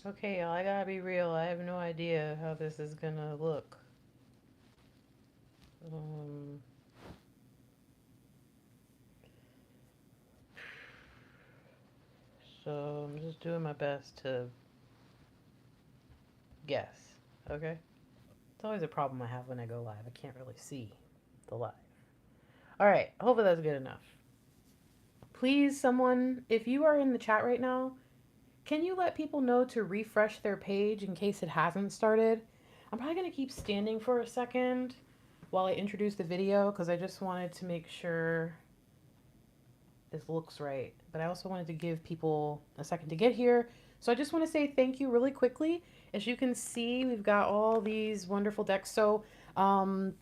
Okay, y'all, I gotta be real. I have no idea how this is gonna look. Um, so I'm just doing my best to guess. Okay? It's always a problem I have when I go live. I can't really see the live. Alright, hopefully that's good enough. Please, someone, if you are in the chat right now, can you let people know to refresh their page in case it hasn't started? I'm probably gonna keep standing for a second while I introduce the video because I just wanted to make sure this looks right. But I also wanted to give people a second to get here. So I just want to say thank you really quickly. As you can see, we've got all these wonderful decks. So um,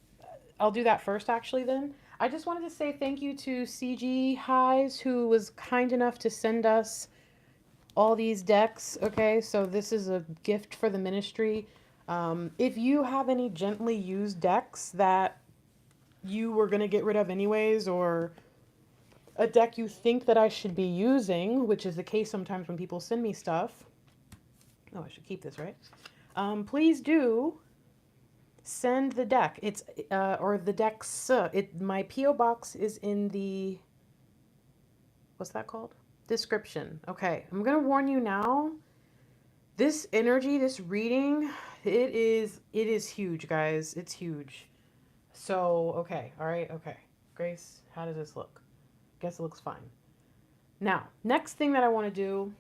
I'll do that first actually then. I just wanted to say thank you to CG Highs who was kind enough to send us all these decks. Okay, so this is a gift for the ministry. If you have any gently used decks that you were going to get rid of anyways, or a deck you think that I should be using, which is the case sometimes when people send me stuff. Oh, I should keep this, right? Please do send the deck. It's or the decks. My PO box is in the what's that called? Description. Okay, I'm gonna warn you now. This energy, this reading, it is huge, guys. It's huge. So okay, all right, okay. Grace, how does this look? Guess it looks fine. Now, next thing that I want to do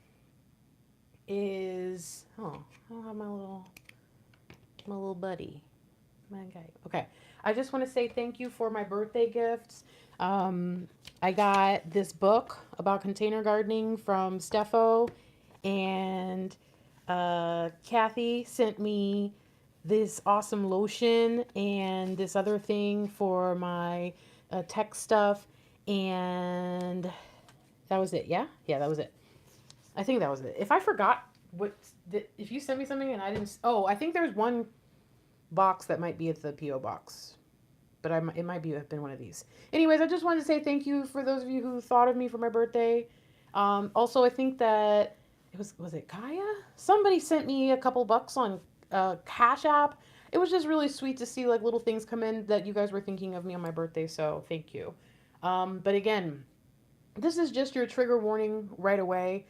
is I don't have my little buddy, my guy. Okay, I just want to say thank you for my birthday gifts. I got this book about container gardening from Steffo, and Kathy sent me this awesome lotion and this other thing for my tech stuff, and that was it. Yeah, that was it. I think that was it. If I forgot if you sent me something and I didn't, I think there's one box that might be at the PO box, but it might have been one of these. Anyways, I just wanted to say thank you for those of you who thought of me for my birthday. Also, I think that was it Kaya? Somebody sent me a couple bucks on Cash App. It was just really sweet to see like little things come in that you guys were thinking of me on my birthday. So thank you. But again, this is just your trigger warning right away.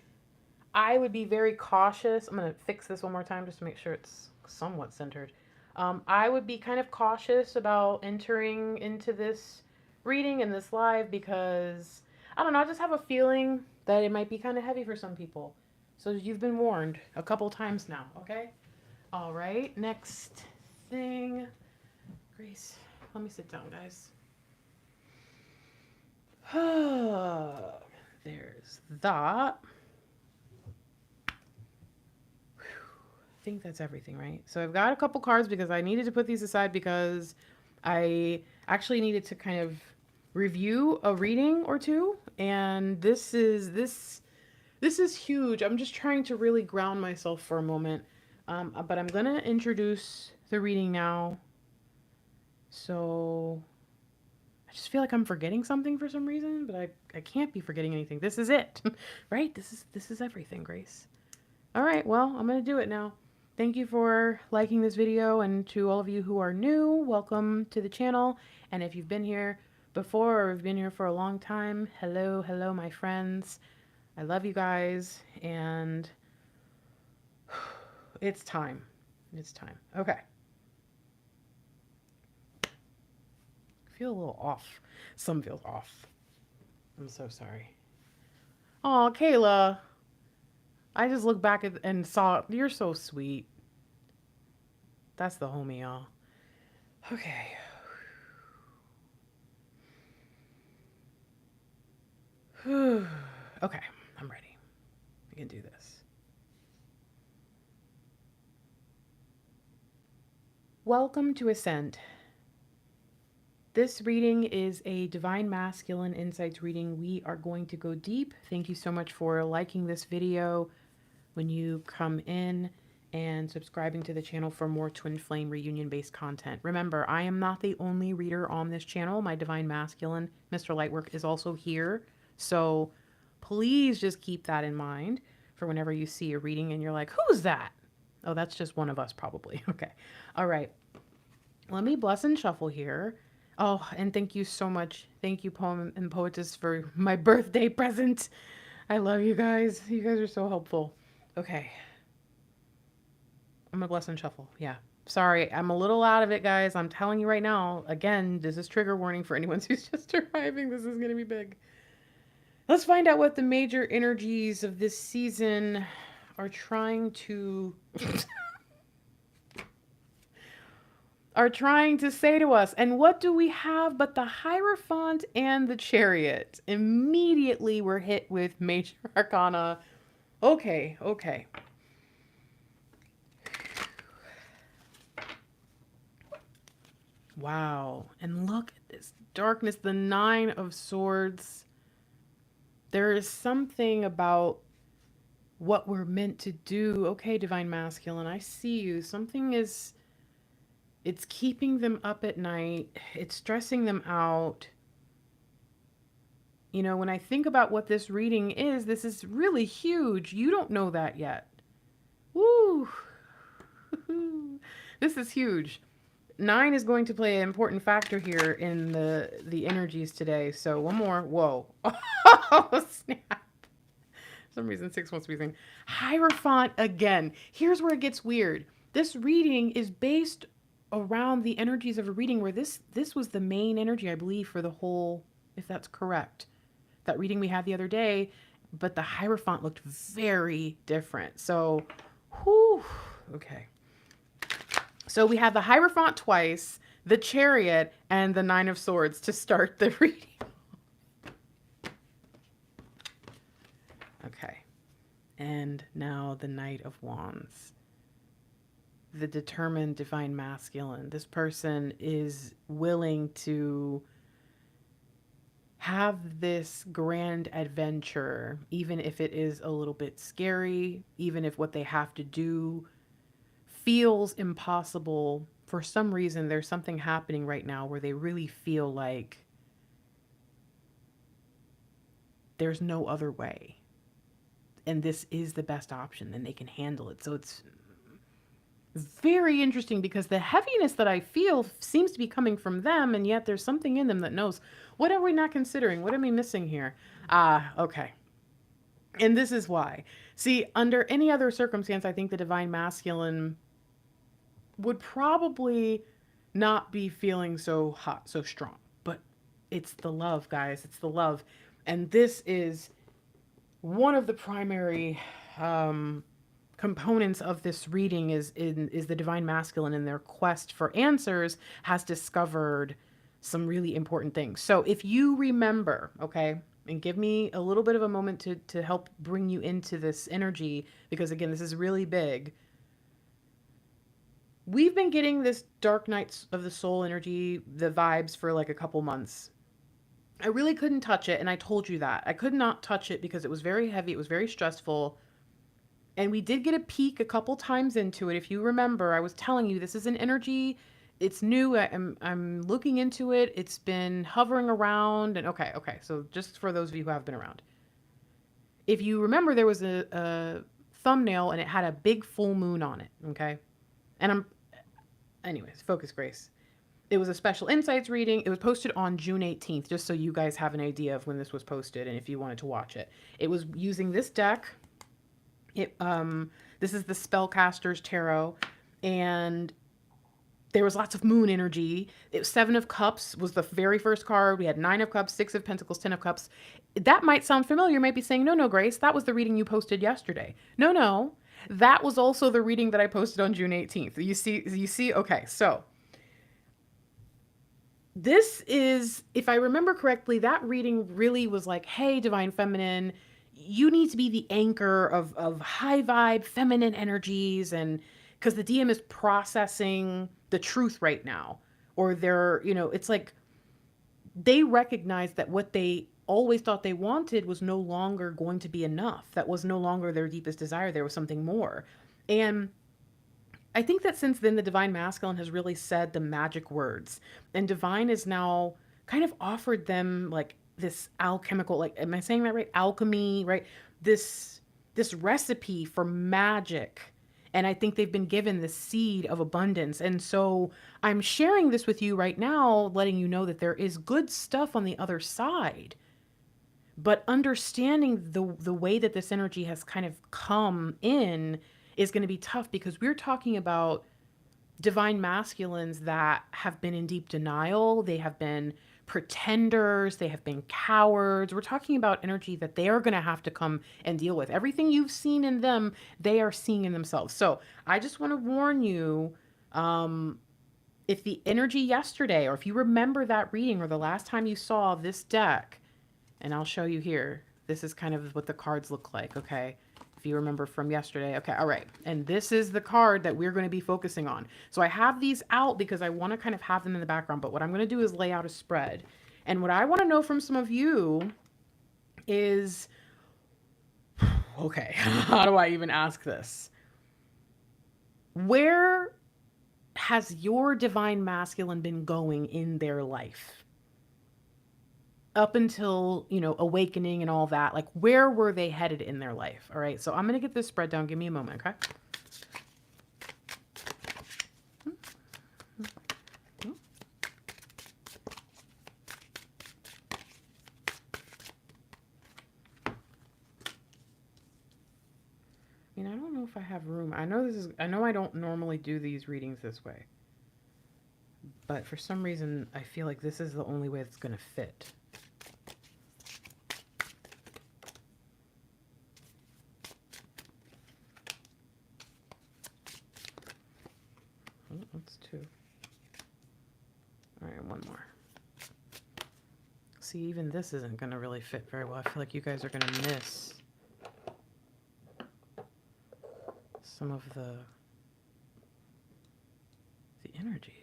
I would be very cautious. I'm going to fix this one more time just to make sure it's somewhat centered. I would be kind of cautious about entering into this reading and this live because, I don't know, I just have a feeling that it might be kind of heavy for some people. So you've been warned a couple times now, okay? All right, next thing. Grace, let me sit down, guys. There's that. I think that's everything, right? So I've got a couple cards because I needed to put these aside because I actually needed to kind of review a reading or two, and this is huge. I'm just trying to really ground myself for a moment, but I'm gonna introduce the reading now. So I just feel like I'm forgetting something for some reason, but I can't be forgetting anything. This is it, right? This is everything, Grace. All right, well, I'm gonna do it now. Thank you for liking this video, and to all of you who are new, welcome to the channel. And if you've been here before or have been here for a long time, hello, my friends. I love you guys, and it's time. It's time. Okay. I feel a little off. Some feels off. I'm so sorry. Oh, Kayla. I just looked back and saw, you're so sweet. That's the homie, y'all. Okay. Okay, I'm ready. We can do this. Welcome to ASCENT. This reading is a Divine Masculine Insights reading. We are going to go deep. Thank you so much for liking this video when you come in and subscribing to the channel for more Twin Flame reunion-based content. Remember, I am not the only reader on this channel. My Divine Masculine, Mr. Lightwork, is also here. So please just keep that in mind. for whenever you see a reading and you're like, who's that? Oh, that's just one of us probably. Okay. All right. Let me bless and shuffle here. Oh, and thank you so much. Thank you, Poem and Poetess, for my birthday present. I love you guys. You guys are so helpful. Okay. I'm gonna bless and shuffle. Yeah. Sorry, I'm a little out of it, guys. I'm telling you right now. Again, this is trigger warning for anyone who's just arriving. This is gonna be big. Let's find out what the major energies of this season are trying to say to us. And what do we have but the Hierophant and the Chariot? Immediately we're hit with major arcana. Okay. Wow. And look at this darkness, the 9 of Swords. There is something about what we're meant to do. Okay, Divine Masculine, I see you. It's keeping them up at night. It's stressing them out. You know, when I think about what this reading is, this is really huge. You don't know that yet. Woo! This is huge. 9 is going to play an important factor here in the energies today. So one more. Whoa. Oh, snap. For some reason 6 wants to be saying Hierophant again. Here's where it gets weird. This reading is based around the energies of a reading where this was the main energy, I believe, for the whole, if that's correct. That reading we had the other day, but the Hierophant looked very different. So, whew, okay. So we have the Hierophant twice, the Chariot, and the 9 of Swords to start the reading. Okay. And now the Knight of Wands. The determined Divine Masculine. This person is willing to have this grand adventure, even if it is a little bit scary, even if what they have to do feels impossible. For some reason, there's something happening right now where they really feel like there's no other way. And this is the best option, and they can handle it. So it's very interesting because the heaviness that I feel seems to be coming from them, and yet there's something in them that knows, what are we not considering? What am I missing here? Okay. And this is why. See, under any other circumstance, I think the Divine Masculine would probably not be feeling so hot, so strong. But it's the love, guys. It's the love. And this is one of the primary components of this reading is the Divine Masculine in their quest for answers has discovered some really important things. So if you remember, okay, and give me a little bit of a moment to help bring you into this energy, because again, this is really big. We've been getting this Dark Nights of the Soul energy, the vibes, for like a couple months. I really couldn't touch it, and I told you that. I could not touch it because it was very heavy, it was very stressful. And we did get a peek a couple times into it. If you remember, I was telling you this is an energy. It's new. I'm looking into it. It's been hovering around. And okay. So just for those of you who have been around. If you remember, there was a thumbnail and it had a big full moon on it. Okay. And anyways, focus, Grace. It was a special insights reading. It was posted on June 18th, just so you guys have an idea of when this was posted and if you wanted to watch it. It was using this deck. This is the Spellcaster's Tarot, and there was lots of moon energy. It was 7 of Cups was the very first card. We had 9 of Cups, 6 of Pentacles, 10 of Cups. That might sound familiar. You might be saying, no, Grace, that was the reading you posted yesterday. No, that was also the reading that I posted on June 18th. You see, okay, so this is, if I remember correctly, that reading really was like, hey, Divine Feminine, you need to be the anchor of high vibe feminine energies, and because the DM is processing the truth right now, or it's like they recognize that what they always thought they wanted was no longer going to be enough. That was no longer their deepest desire. There was something more. And I think that since then, the Divine Masculine has really said the magic words, and Divine is now kind of offered them like this alchemical, like, am I saying that right? Alchemy, right? This this recipe for magic. And I think they've been given the seed of abundance. And so I'm sharing this with you right now, letting you know that there is good stuff on the other side. But understanding the way that this energy has kind of come in is going to be tough, because we're talking about divine masculines that have been in deep denial. They have been pretenders. They have been cowards. We're talking about energy that they are going to have to come and deal with. Everything you've seen in them, they are seeing in themselves. So I just want to warn you, if the energy yesterday, or if you remember that reading, or the last time you saw this deck, and I'll show you here, this is kind of what the cards look like, okay? If you remember from yesterday. Okay, all right. And this is the card that we're going to be focusing on. So I have these out because I want to kind of have them in the background, but what I'm going to do is lay out a spread. And what I want to know from some of you is, okay, how do I even ask this? Where has your divine masculine been going in their life? Up until, you know, awakening and all that, like where were they headed in their life? All right, so I'm going to get this spread down. Give me a moment, okay? I mean, I don't know if I have room. I know I don't normally do these readings this way, but for some reason, I feel like this is the only way it's going to fit. That's two. All right, one more. See, even this isn't going to really fit very well. I feel like you guys are going to miss some of the energies.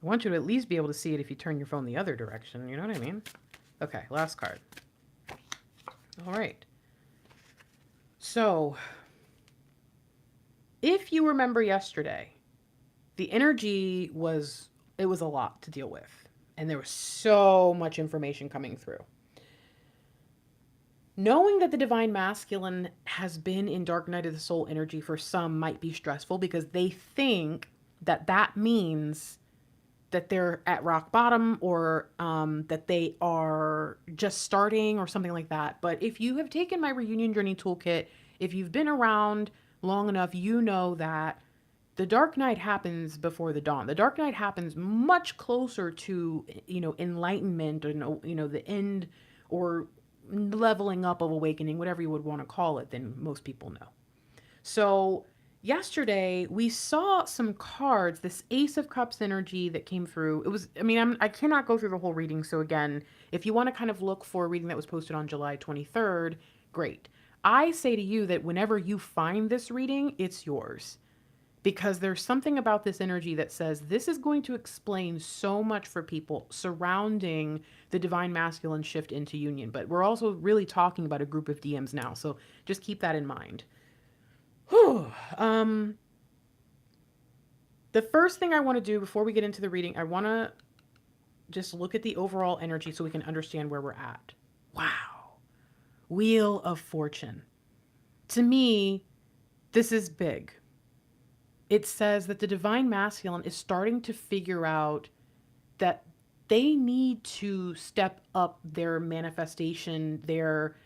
I want you to at least be able to see it if you turn your phone the other direction. You know what I mean? Okay, last card. All right. So, if you remember yesterday, the energy was a lot to deal with. And there was so much information coming through. Knowing that the divine masculine has been in dark night of the soul energy for some might be stressful, because they think that that means that they're at rock bottom, or that they are just starting or something like that. But if you have taken my reunion journey toolkit, if you've been around long enough, you know that the dark night happens before the dawn. The dark night happens much closer to, you know, enlightenment, or, you know, the end or leveling up of awakening, whatever you would want to call it, than most people know. So yesterday we saw some cards, this Ace of Cups energy that came through. It was, I mean, I cannot go through the whole reading. So again, if you want to kind of look for a reading that was posted on July 23rd, great. I say to you that whenever you find this reading, it's yours. Because there's something about this energy that says this is going to explain so much for people surrounding the divine masculine shift into union. But we're also really talking about a group of DMs now. So just keep that in mind. Whew. The first thing I want to do before we get into the reading, I want to just look at the overall energy so we can understand where we're at. Wow. Wheel of Fortune. To me, this is big. It says that the divine masculine is starting to figure out that they need to step up their manifestation, their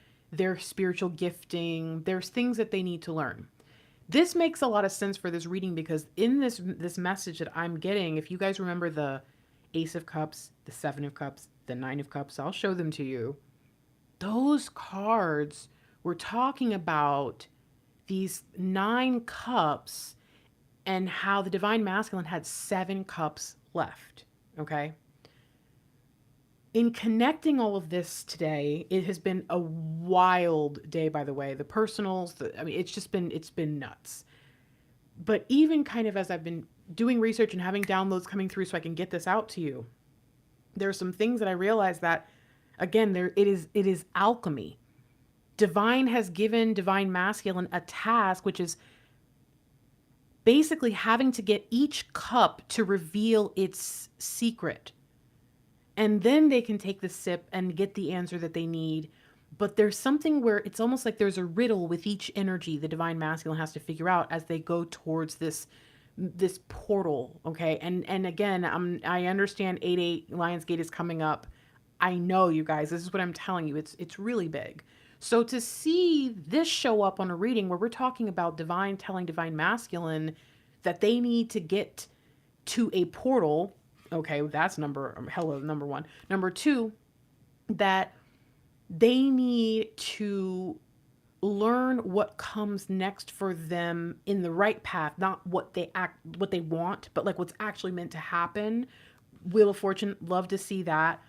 spiritual gifting. There's things that they need to learn. This makes a lot of sense for this reading, because in this message that I'm getting, if you guys remember the Ace of Cups, the Seven of Cups, the Nine of Cups, I'll show them to you. Those cards were talking about these 9 cups and how the divine masculine had 7 cups left, okay? In connecting all of this today, it has been a wild day, by the way. The personals, I mean, it's been nuts. But even kind of as I've been doing research and having downloads coming through so I can get this out to you, there are some things that I realized that, again, it is alchemy. Divine has given divine masculine a task, which is basically having to get each cup to reveal its secret. And then they can take the sip and get the answer that they need. but there's something where it's almost like there's a riddle with each energy the divine masculine has to figure out as they go towards this portal. Okay, and again, I understand 8-8 Lionsgate is coming up. I know, you guys, this is what I'm telling you, it's really big. So to see this show up on a reading where we're talking about divine telling divine masculine that they need to get to a portal, okay, that's number one. Number two, that they need to learn what comes next for them in the right path, not what they want, but like what's actually meant to happen. Wheel of Fortune, love to see that.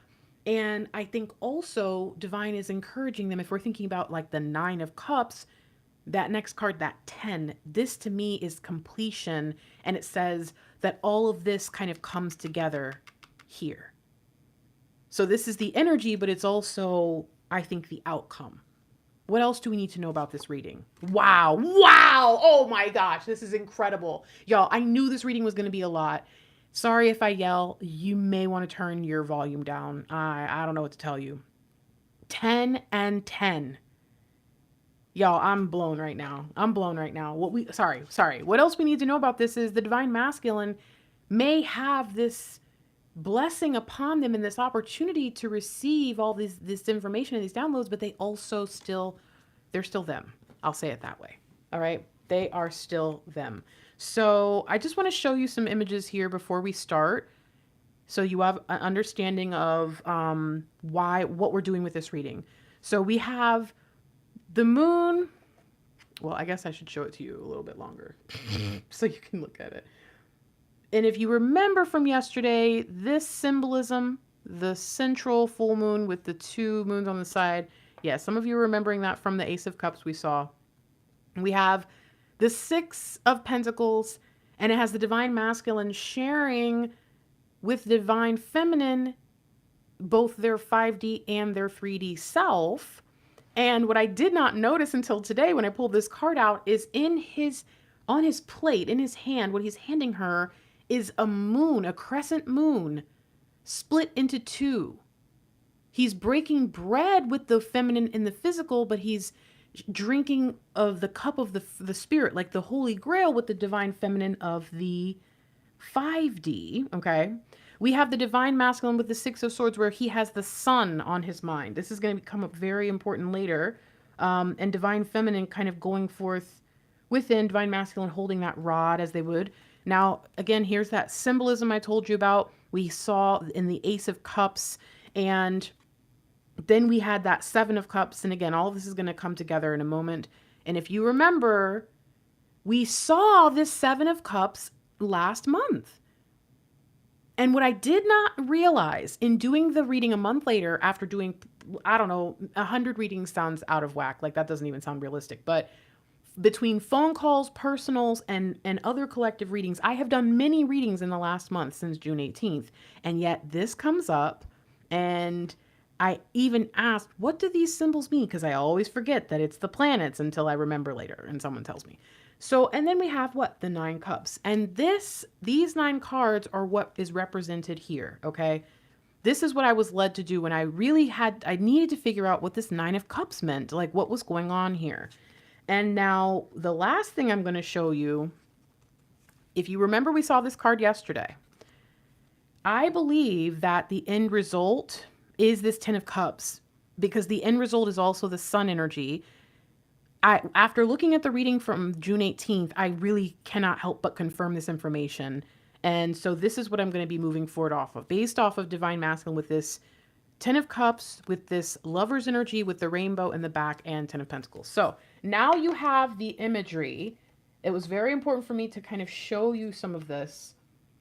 And I think also divine is encouraging them, if we're thinking about like the 9 of Cups, that next card, that 10, this to me is completion. And it says that all of this kind of comes together here. So this is the energy, but it's also, I think, the outcome. What else do we need to know about this reading? Wow. Oh my gosh, this is incredible. Y'all, I knew this reading was going to be a lot. Sorry if I yell. You may want to turn your volume down. I don't know what to tell you. 10 and 10. Y'all, I'm blown right now. Sorry. What else we need to know about this is the divine masculine may have this blessing upon them and this opportunity to receive all this information and these downloads, but they also they're still them. I'll say it that way. All right. They are still them. So I just want to show you some images here before we start, so you have an understanding of what we're doing with this reading. So we have the moon. Well, I guess I should show it to you a little bit longer so you can look at it. And if you remember from yesterday, this symbolism, the central full moon with the 2 moons on the side. Yeah, some of you are remembering that from the Ace of Cups we saw. We have the 6 of Pentacles, and it has the divine masculine sharing with divine feminine both their 5D and their 3D self. And what I did not notice until today when I pulled this card out is on his plate, in his hand, what he's handing her is a moon, a crescent moon, split into 2. He's breaking bread with the feminine in the physical, but he's drinking of the cup of the spirit, like the Holy Grail, with the divine feminine of the 5D, okay? We have the divine masculine with the 6 of Swords, where he has the sun on his mind. This is going to become very important later. And divine feminine kind of going forth within, divine masculine holding that rod as they would. Now, again, here's that symbolism I told you about. We saw in the Ace of Cups, and then we had that 7 of Cups. And again, all of this is going to come together in a moment. And if you remember, we saw this 7 of Cups last month. And what I did not realize in doing the reading a month later, after doing, 100 readings sounds out of whack. Like, that doesn't even sound realistic. But between phone calls, personals, and other collective readings, I have done many readings in the last month since June 18th. And yet this comes up, and I even asked, what do these symbols mean? Because I always forget that it's the planets until I remember later and someone tells me. So, and then we have what? The 9 cups. And these 9 cards are what is represented here, okay? This is what I was led to do when I needed to figure out what this 9 of cups meant, like what was going on here. And now the last thing I'm going to show you, if you remember, we saw this card yesterday. I believe that the end result is this 10 of cups, because the end result is also the sun energy. After looking at the reading from June 18th, I really cannot help but confirm this information. And so this is what I'm going to be moving forward off of, based off of divine masculine with this 10 of cups, with this lover's energy, with the rainbow in the back, and 10 of pentacles. So now you have the imagery. It was very important for me to kind of show you some of this.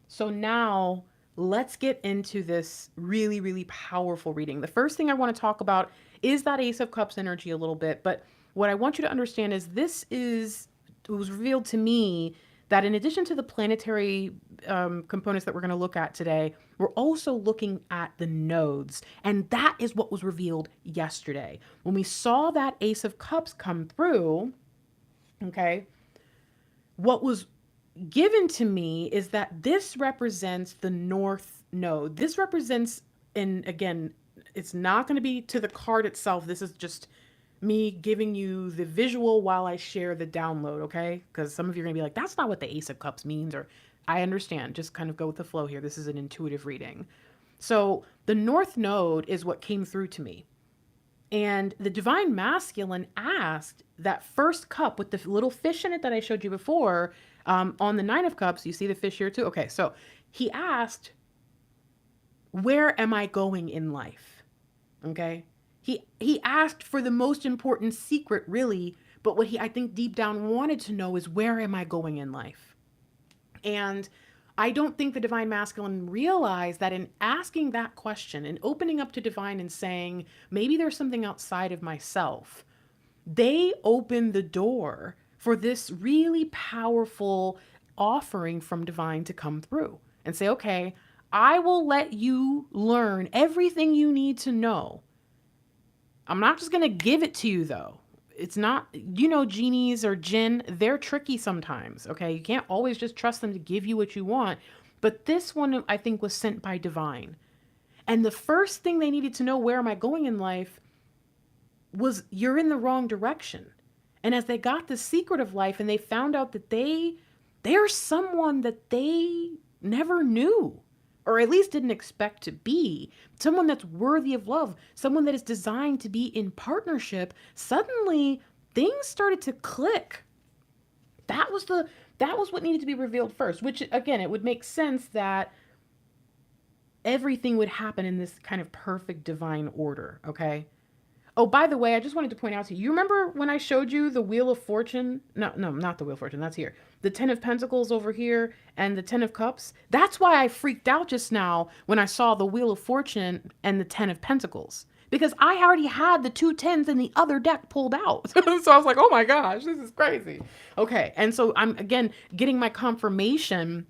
So now let's get into this really, really powerful reading. The first thing I want to talk about is that Ace of Cups energy a little bit, but what I want you to understand is it was revealed to me that in addition to the planetary components that we're going to look at today, we're also looking at the nodes. And that is what was revealed yesterday. When we saw that Ace of Cups come through, okay, what was given to me is that this represents the North node. This represents, and again, it's not going to be to the card itself. This is just me giving you the visual while I share the download, okay? Because some of you are going to be like, that's not what the Ace of Cups means, or I understand. Just kind of go with the flow here. This is an intuitive reading. So the North Node is what came through to me. And the Divine Masculine asked that first cup with the little fish in it that I showed you before, on the Nine of Cups. You see the fish here too? Okay, so he asked, where am I going in life? Okay. He asked for the most important secret, really, but what he, I think, deep down wanted to know is, where am I going in life? And I don't think the Divine Masculine realized that in asking that question and opening up to Divine and saying, maybe there's something outside of myself, they opened the door for this really powerful offering from Divine to come through and say, okay, I will let you learn everything you need to know. I'm not just going to give it to you, though. It's not, genies or jinn, they're tricky sometimes, okay? You can't always just trust them to give you what you want. But this one, I think, was sent by Divine. And the first thing they needed to know, where am I going in life, was you're in the wrong direction. And as they got the secret of life and they found out that they're someone that they never knew, or at least didn't expect to be, someone that's worthy of love, someone that is designed to be in partnership, suddenly things started to click. That was what needed to be revealed first, which, again, it would make sense that everything would happen in this kind of perfect divine order, okay? Oh, by the way, I just wanted to point out to you, you remember when I showed you the Wheel of Fortune? No, not the Wheel of Fortune, that's here. The 10 of Pentacles over here and the 10 of Cups. That's why I freaked out just now when I saw the Wheel of Fortune and the 10 of Pentacles. Because I already had the 2 10s in the other deck pulled out. So I was like, oh my gosh, this is crazy. Okay, and so I'm, again, getting my confirmation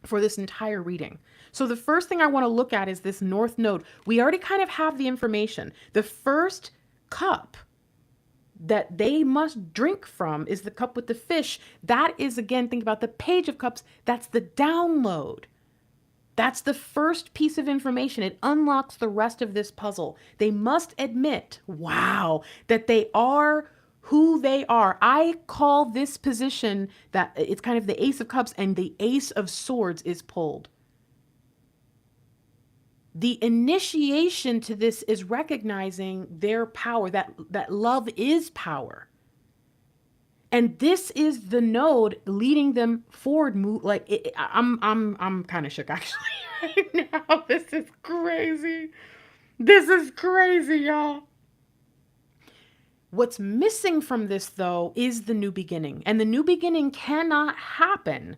for this entire reading. So the first thing I want to look at is this North Node. We already kind of have the information. The first cup that they must drink from is the cup with the fish. That is, again, think about the Page of Cups. That's the download. That's the first piece of information. It unlocks the rest of this puzzle. They must admit, wow, that they are who they are. I call this position that it's kind of the Ace of Cups and the Ace of Swords is pulled. The initiation to this is recognizing their power, that love is power. And this is the node leading them forward. I'm kind of shook actually right now. This is crazy. This is crazy, y'all. What's missing from this, though, is the new beginning. And the new beginning cannot happen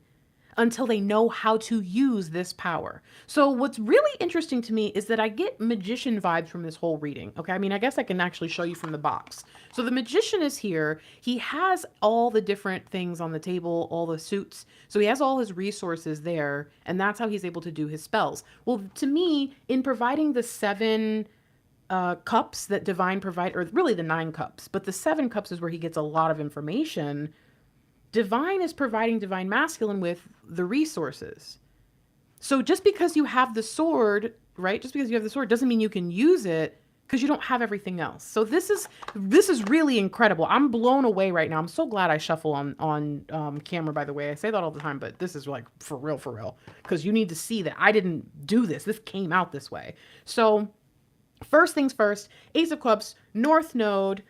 until they know how to use this power. So what's really interesting to me is that I get magician vibes from this whole reading. Okay, I mean, I guess I can actually show you from the box. So the magician is here. He has all the different things on the table, all the suits. So he has all his resources there, and that's how he's able to do his spells. Well, to me, in providing the 7 cups that Divine provide, or really the 9 cups, but the 7 cups is where he gets a lot of information. Divine is providing Divine Masculine with the resources. So just because you have the sword, right? Just because you have the sword doesn't mean you can use it, because you don't have everything else. So this is really incredible. I'm blown away right now. I'm so glad I shuffle on camera, by the way. I say that all the time, but this is like for real, because you need to see that I didn't do this. This came out this way. So first things first, Ace of Cups, North Node.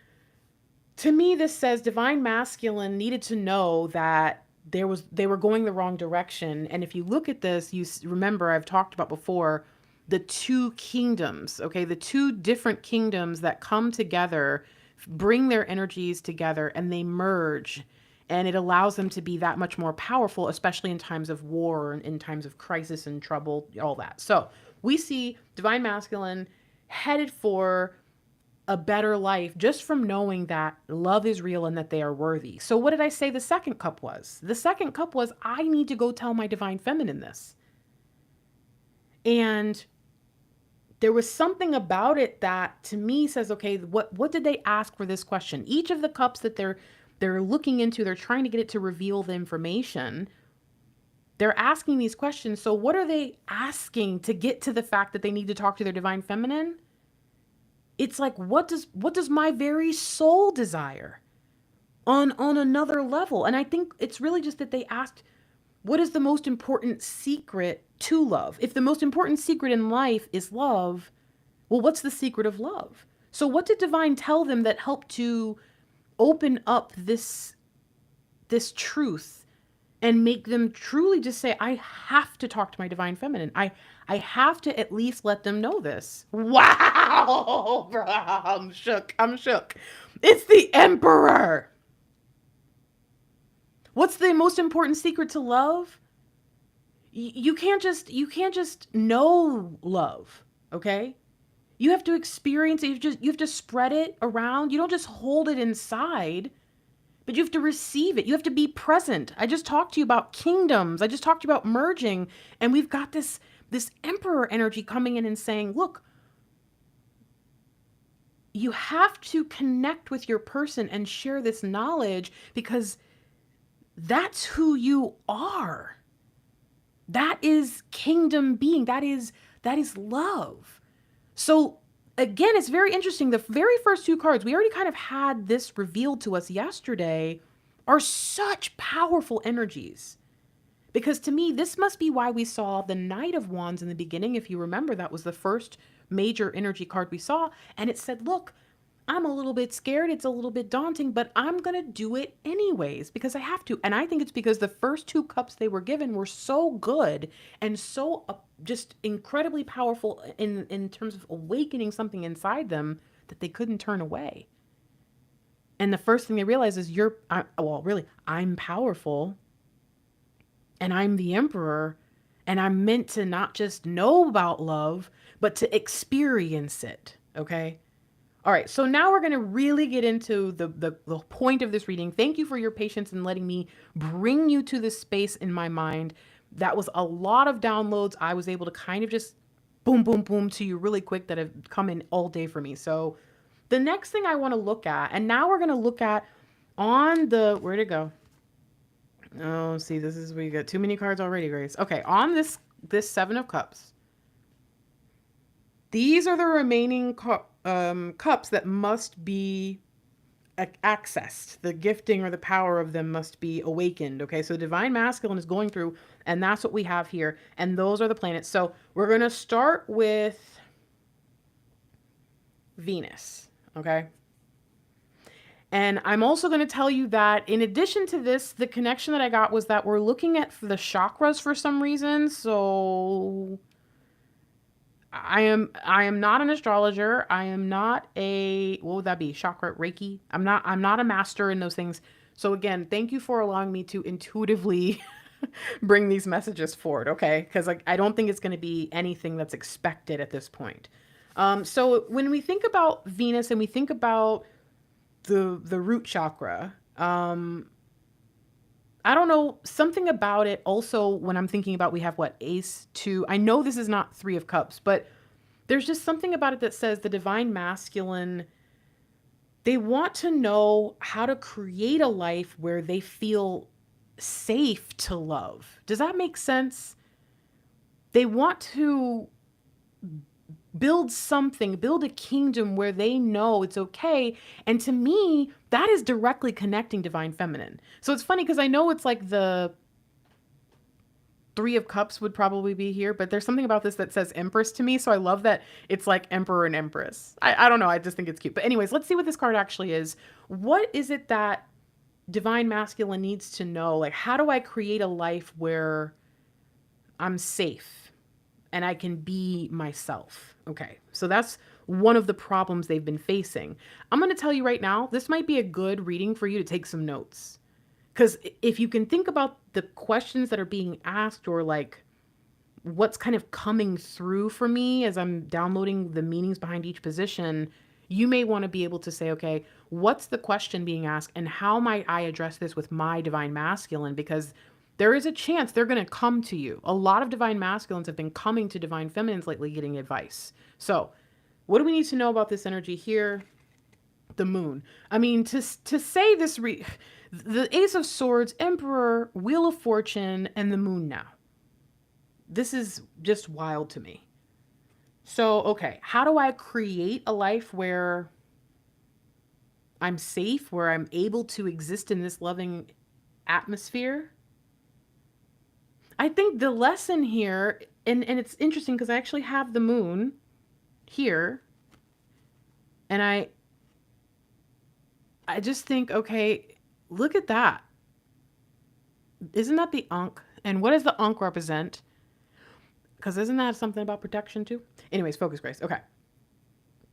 To me, this says Divine Masculine needed to know that they were going the wrong direction. And if you look at this, you remember I've talked about before the 2 kingdoms, okay? The 2 different kingdoms that come together, bring their energies together, and they merge. And it allows them to be that much more powerful, especially in times of war and in times of crisis and trouble, all that. So we see Divine Masculine headed for a better life just from knowing that love is real and that they are worthy. So what did I say the second cup was? The second cup was, I need to go tell my Divine Feminine this. And there was something about it that to me says, okay, what did they ask for this question? Each of the cups that they're looking into, they're trying to get it to reveal the information. They're asking these questions. So what are they asking to get to the fact that they need to talk to their Divine Feminine? it's like, what does my very soul desire on another level? And I think it's really just that they asked, what is the most important secret to love? If the most important secret in life is love, well, what's the secret of love? So what did divine tell them that helped to open up this truth and make them truly just say, I have to talk to my divine feminine. I have to at least let them know this. Wow, bro, I'm shook. I'm shook. It's the Emperor. What's the most important secret to love? You can't just know love, okay? You have to experience it. You have to spread it around. You don't just hold it inside, but you have to receive it. You have to be present. I just talked to you about kingdoms. I just talked to you about merging, and we've got this Emperor energy coming in and saying, look, you have to connect with your person and share this knowledge because that's who you are. That is kingdom being. That is love. So again, it's very interesting. The very first two cards, we already kind of had this revealed to us yesterday, are such powerful energies. Because to me, this must be why we saw the Knight of Wands in the beginning. If you remember, that was the first major energy card we saw. And it said, look, I'm a little bit scared. It's a little bit daunting, but I'm going to do it anyways because I have to. And I think it's because the first two cups they were given were so good and so just incredibly powerful in terms of awakening something inside them that they couldn't turn away. And the first thing they realize is I'm powerful and I'm the Emperor and I'm meant to not just know about love, but to experience it. Okay. All right, so now we're going to really get into the point of this reading. Thank you for your patience in letting me bring you to this space in my mind. That was a lot of downloads. I was able to kind of just boom, boom, boom to you really quick that have come in all day for me. So the next thing I want to look at, and now we're going to look at on the, where'd it go? Oh, see, this is where you got too many cards already, Grace. Okay, on this Seven of Cups. These are the remaining cups that must be accessed. The gifting or the power of them must be awakened. Okay, so divine masculine is going through, and that's what we have here. And those are the planets. So we're going to start with Venus. Okay. And I'm also going to tell you that in addition to this, the connection that I got was that we're looking at the chakras for some reason. So I am not an astrologer. I am not what would that be? Chakra Reiki. I'm not a master in those things. So again, thank you for allowing me to intuitively bring these messages forward. Okay. Cause I don't think it's going to be anything that's expected at this point. So when we think about Venus and we think about the root chakra, I don't know, something about it also when I'm thinking about, we have what, Ace 2. I know this is not 3 of Cups, but there's just something about it that says the divine masculine, they want to know how to create a life where they feel safe to love. Does that make sense? They want to build a kingdom where they know it's okay. And to me, that is directly connecting divine feminine. So it's funny because I know it's like the 3 of Cups would probably be here, but there's something about this that says Empress to me. So I love that it's like Emperor and Empress. I don't know. I just think it's cute. But anyways, let's see what this card actually is. What is it that divine masculine needs to know? Like, how do I create a life where I'm safe and I can be myself? Okay, so that's one of the problems they've been facing. I'm going to tell you right now, this might be a good reading for you to take some notes. Because if you can think about the questions that are being asked or like what's kind of coming through for me as I'm downloading the meanings behind each position, you may want to be able to say, okay, what's the question being asked and how might I address this with my divine masculine? Because there is a chance they're going to come to you. A lot of divine masculines have been coming to divine feminines lately getting advice. So what do we need to know about this energy here? The moon. I mean, to say this, the Ace of Swords, Emperor, Wheel of Fortune, and the moon now. This is just wild to me. So, okay, how do I create a life where I'm safe, where I'm able to exist in this loving atmosphere? I think the lesson here, and it's interesting because I actually have the moon here, and I just think, okay, look at that. Isn't that the Ankh? And what does the Ankh represent? Because isn't that something about protection too? Anyways, focus, Grace. Okay.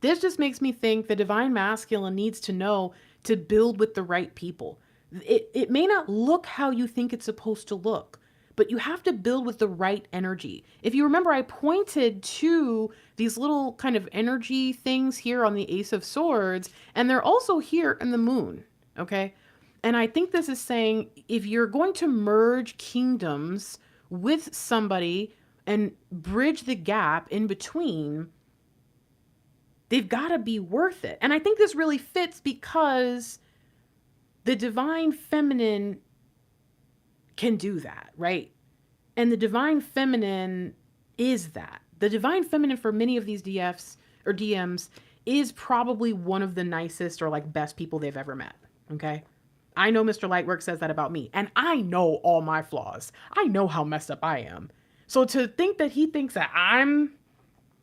This just makes me think the divine masculine needs to know to build with the right people. It may not look how you think it's supposed to look, but you have to build with the right energy. If you remember, I pointed to these little kind of energy things here on the Ace of Swords, and they're also here in the moon. Okay. And I think this is saying if you're going to merge kingdoms with somebody and bridge the gap in between, they've got to be worth it. And I think this really fits because the divine feminine can do that, right? And the divine feminine is that. The divine feminine for many of these DFs or DMs is probably one of the nicest or like best people they've ever met, okay? I know Mr. Lightwork says that about me, and I know all my flaws. I know how messed up I am. So to think that he thinks that I'm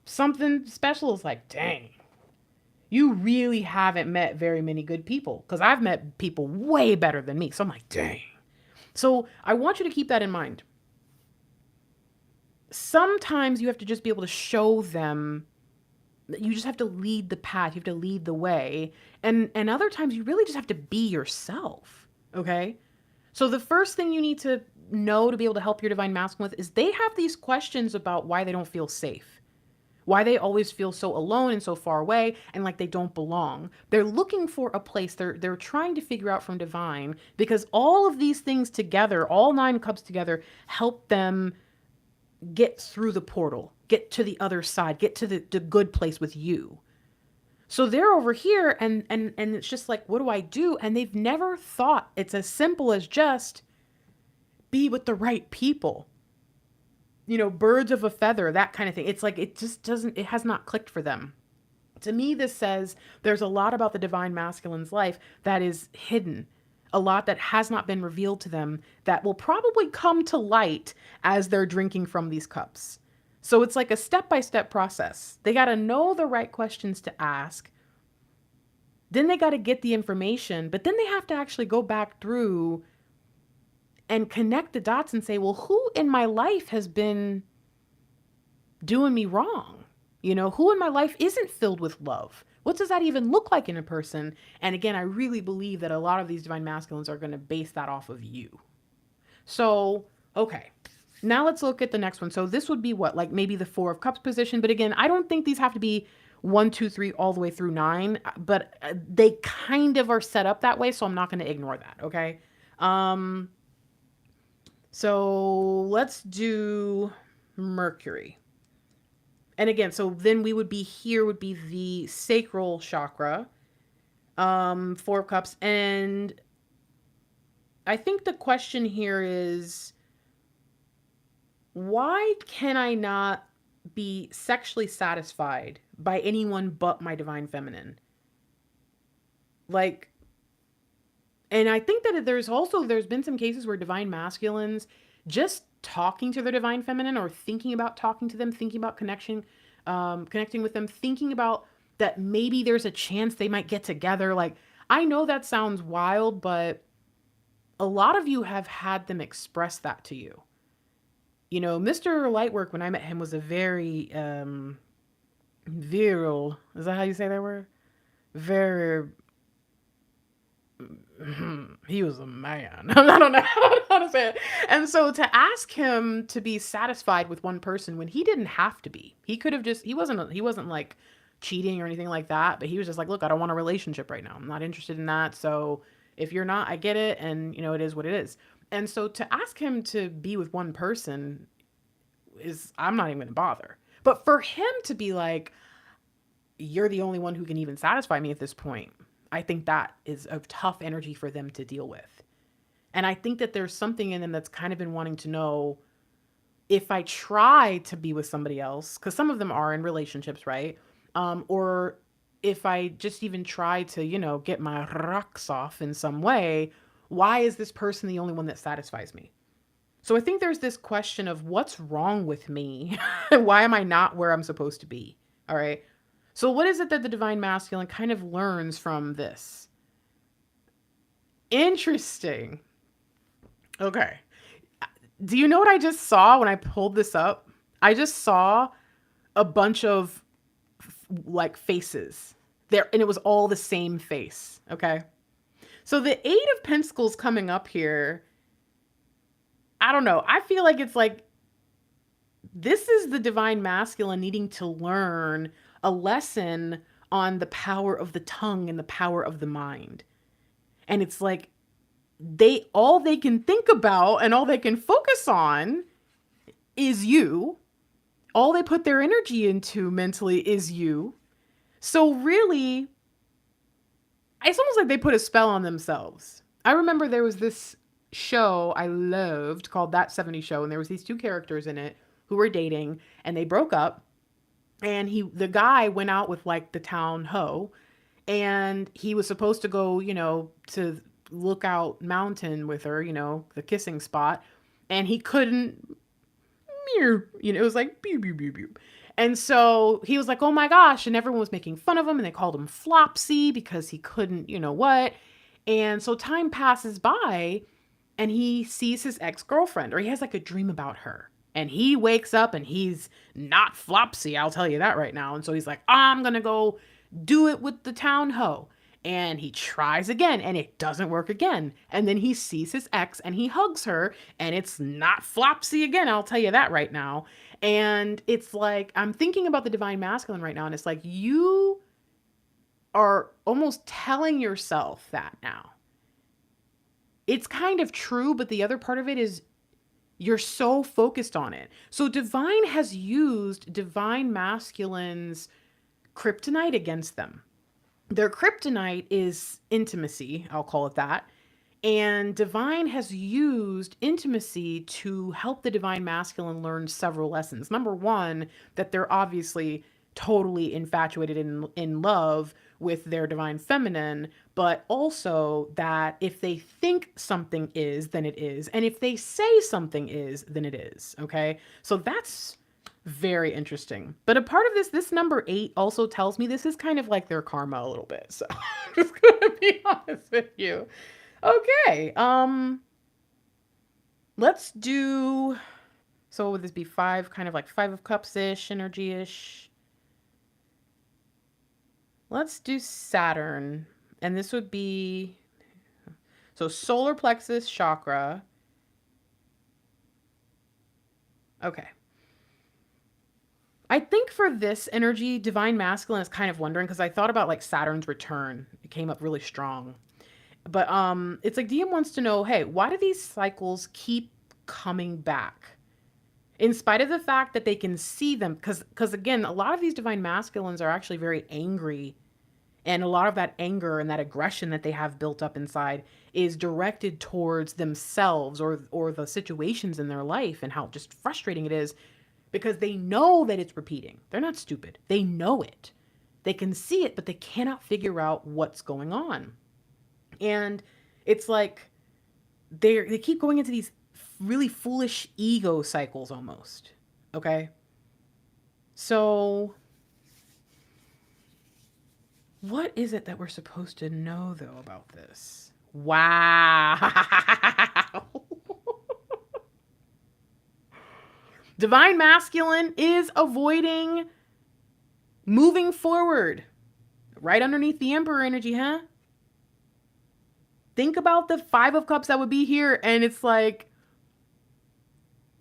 something special is like, dang. You really haven't met very many good people, because I've met people way better than me. So I'm like, dang. So I want you to keep that in mind. Sometimes you have to just be able to show them. You just have to lead the path. You have to lead the way. And other times you really just have to be yourself. Okay? So the first thing you need to know to be able to help your divine masculine with is they have these questions about why they don't feel safe. Why they always feel so alone and so far away and like they don't belong. They're looking for a place. They're trying to figure out from divine, because all of these things together, all 9 cups together, help them get through the portal, get to the other side, get to the good place with you. So they're over here and it's just like, what do I do? And they've never thought it's as simple as just be with the right people. You know, birds of a feather, that kind of thing. It's like, it just doesn't, it has not clicked for them. To me, this says there's a lot about the divine masculine's life that is hidden, a lot that has not been revealed to them that will probably come to light as they're drinking from these cups. So it's like a step-by-step process. They got to know the right questions to ask. Then they got to get the information, but then they have to actually go back through and connect the dots and say, well, who in my life has been doing me wrong? You know, who in my life isn't filled with love? What does that even look like in a person? And again, I really believe that a lot of these divine masculines are going to base that off of you. So, okay, now let's look at the next one. So this would be what, like maybe the 4 of Cups position. But again, I don't think these have to be 1, 2, 3, all the way through 9, but they kind of are set up that way. So I'm not going to ignore that. Okay. So let's do Mercury. And again, so then we would be here would be the sacral chakra, 4 of Cups. And I think the question here is, why can I not be sexually satisfied by anyone but my divine feminine? Like, and I think that there's been some cases where divine masculines just talking to their divine feminine or thinking about talking to them, thinking about connecting with them, thinking about that maybe there's a chance they might get together. Like, I know that sounds wild, but a lot of you have had them express that to you. You know, Mr. Lightwork, when I met him, was a very virile. Is that how you say that word? Very. He was a man. I don't know how to say it. And so to ask him to be satisfied with one person when he didn't have to be, he could have just, he wasn't like cheating or anything like that, but he was just like, look, I don't want a relationship right now. I'm not interested in that. So if you're not, I get it. And you know, it is what it is. And so to ask him to be with one person I'm not even going to bother. But for him to be like, you're the only one who can even satisfy me at this point, I think that is a tough energy for them to deal with. And I think that there's something in them that's kind of been wanting to know, if I try to be with somebody else, because some of them are in relationships, right? Or if I just even try to, get my rocks off in some way, why is this person the only one that satisfies me? So I think there's this question of what's wrong with me? Why am I not where I'm supposed to be? All right. So what is it that the divine masculine kind of learns from this? Interesting. Okay. Do you know what I just saw when I pulled this up? I just saw a bunch of like faces there, and it was all the same face. Okay. So the Eight of Pentacles coming up here, I don't know. I feel like it's like this is the divine masculine needing to learn a lesson on the power of the tongue and the power of the mind. And it's like all they can think about and all they can focus on is you. All they put their energy into mentally is you. So really, it's almost like they put a spell on themselves. I remember there was this show I loved called That 70s Show, and there was these two characters in it who were dating, and they broke up, and the guy went out with like the town hoe, and he was supposed to go, to Lookout Mountain with her, the kissing spot, and he couldn't. It was like pew pew pew pew. And so he was like, oh my gosh, and everyone was making fun of him, and they called him Flopsy because he couldn't, what. And so time passes by, and he sees his ex-girlfriend, or he has like a dream about her. And he wakes up and he's not Flopsy, I'll tell you that right now. And so he's like, I'm going to go do it with the town hoe. And he tries again, and it doesn't work again. And then he sees his ex and he hugs her, and it's not Flopsy again, I'll tell you that right now. And it's like, I'm thinking about the divine masculine right now, and it's like, you are almost telling yourself that now. It's kind of true, but the other part of it is you're so focused on it. So divine has used divine masculine's kryptonite against them. Their kryptonite is intimacy, I'll call it that. And divine has used intimacy to help the divine masculine learn several lessons. Number one, that they're obviously totally infatuated in love with their divine feminine, but also that if they think something is, then it is. And if they say something is, then it is. Okay. So that's very interesting. But a part of this number 8 also tells me this is kind of like their karma a little bit. So I'm just gonna be honest with you. Okay. Let's do, so would this be 5, kind of like 5 of Cups-ish, energy-ish? Let's do Saturn. And this would be, so solar plexus chakra. Okay. I think for this energy, divine masculine is kind of wondering, because I thought about like Saturn's return. It came up really strong. But it's like DM wants to know, hey, why do these cycles keep coming back? In spite of the fact that they can see them, because again, a lot of these divine masculines are actually very angry. And a lot of that anger and that aggression that they have built up inside is directed towards themselves or the situations in their life, and how just frustrating it is. Because they know that it's repeating. They're not stupid. They know it. They can see it, but they cannot figure out what's going on. And it's like they keep going into these really foolish ego cycles almost. Okay? So what is it that we're supposed to know, though, about this? Wow. Divine masculine is avoiding moving forward. Right underneath the Emperor energy, huh? Think about the 5 of Cups that would be here, and it's like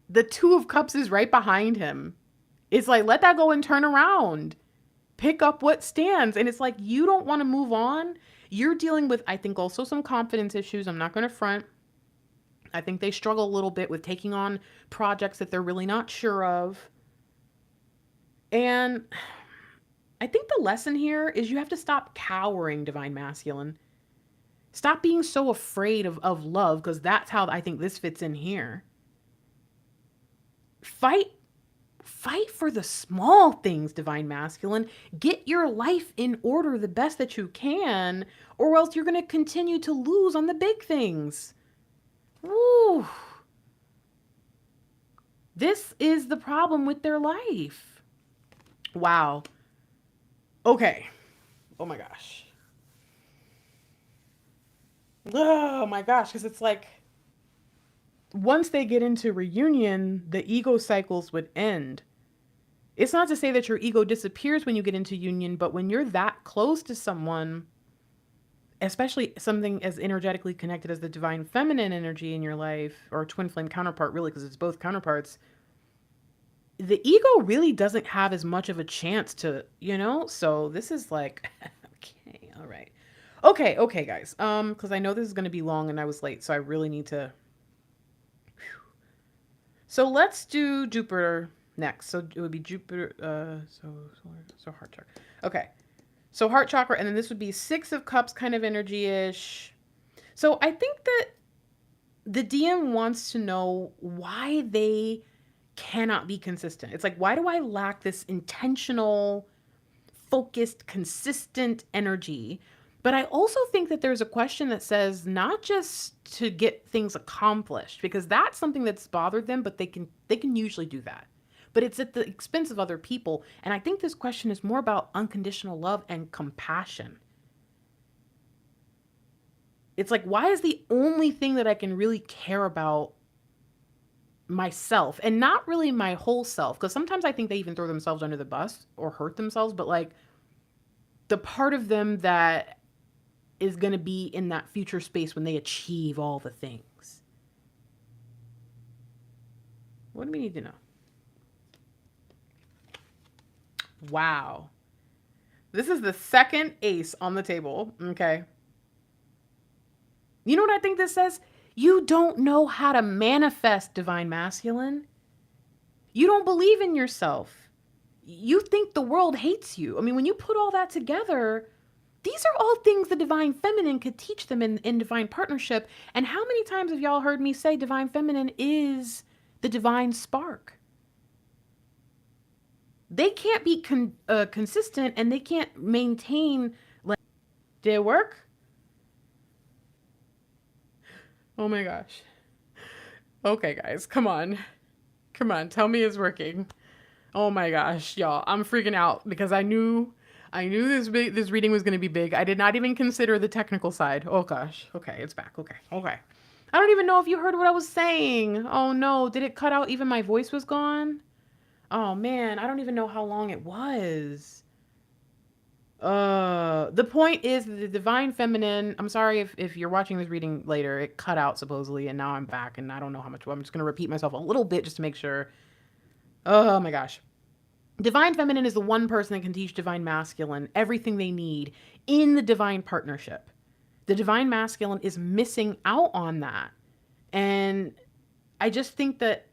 the 2 of Cups is right behind him. It's like, let that go and turn around. Pick up what stands. And it's like, you don't want to move on. You're dealing with, I think, also some confidence issues. I'm not going to front. I think they struggle a little bit with taking on projects that they're really not sure of. And I think the lesson here is you have to stop cowering, divine masculine. Stop being so afraid of love, because that's how I think this fits in here. fight for the small things, divine masculine. Get your life in order the best that you can, or else you're going to continue to lose on the big things. Woo. This is the problem with their life. Wow. Okay. Oh my gosh. Oh my gosh, because it's like once they get into reunion, the ego cycles would end. It's not to say that your ego disappears when you get into union, but when you're that close to someone, especially something as energetically connected as the divine feminine energy in your life, or twin flame counterpart, really, because it's both counterparts, the ego really doesn't have as much of a chance to, so this is like, okay, all right. Okay, guys. Because I know this is going to be long and I was late, so I really need to. So let's do Jupiter next. So it would be Jupiter, so heart chakra. Okay. So heart chakra, and then this would be 6 of Cups kind of energy-ish. So I think that the DM wants to know why they cannot be consistent. It's like, why do I lack this intentional, focused, consistent energy? But I also think that there's a question that says not just to get things accomplished, because that's something that's bothered them, but they can usually do that. But it's at the expense of other people. And I think this question is more about unconditional love and compassion. It's like, why is the only thing that I can really care about myself and not really my whole self? Because sometimes I think they even throw themselves under the bus or hurt themselves, but like the part of them that is going to be in that future space when they achieve all the things. What do we need to know? Wow. This is the second ace on the table. Okay. You know what I think this says? You don't know how to manifest, divine masculine. You don't believe in yourself. You think the world hates you. I mean, when you put all that together, these are all things the divine feminine could teach them in divine partnership. And how many times have y'all heard me say divine feminine is the divine spark? They can't be consistent, and they can't maintain. Did it work? Oh my gosh. Okay, guys, come on. Come on, tell me it's working. Oh my gosh, y'all, I'm freaking out because I knew this reading was going to be big. I did not even consider the technical side. Oh gosh. Okay, it's back. Okay. I don't even know if you heard what I was saying. Oh no, did it cut out? Even my voice was gone? Oh man, I don't even know how long it was. The point is the divine feminine. I'm sorry if you're watching this reading later, it cut out supposedly, and now I'm back, and I don't know how much. I'm just going to repeat myself a little bit just to make sure. Oh my gosh. Divine feminine is the one person that can teach divine masculine everything they need in the divine partnership. The divine masculine is missing out on that. And I just think that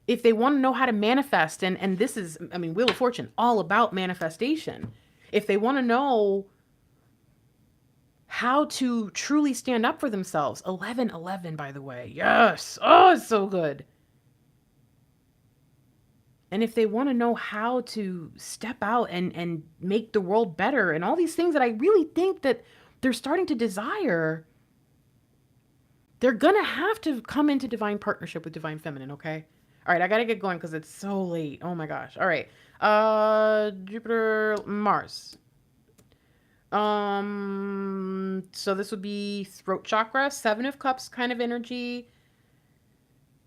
if they want to know how to manifest, and this is, I mean, Wheel of Fortune, all about manifestation. If they want to know how to truly stand up for themselves, 11:11, by the way. Yes. Oh, it's so good. And if they want to know how to step out and make the world better and all these things that I really think that they're starting to desire, they're going to have to come into divine partnership with divine feminine, okay? All right, I got to get going because it's so late. Oh my gosh. All right. Jupiter, Mars. So this would be throat chakra, 7 of Cups kind of energy.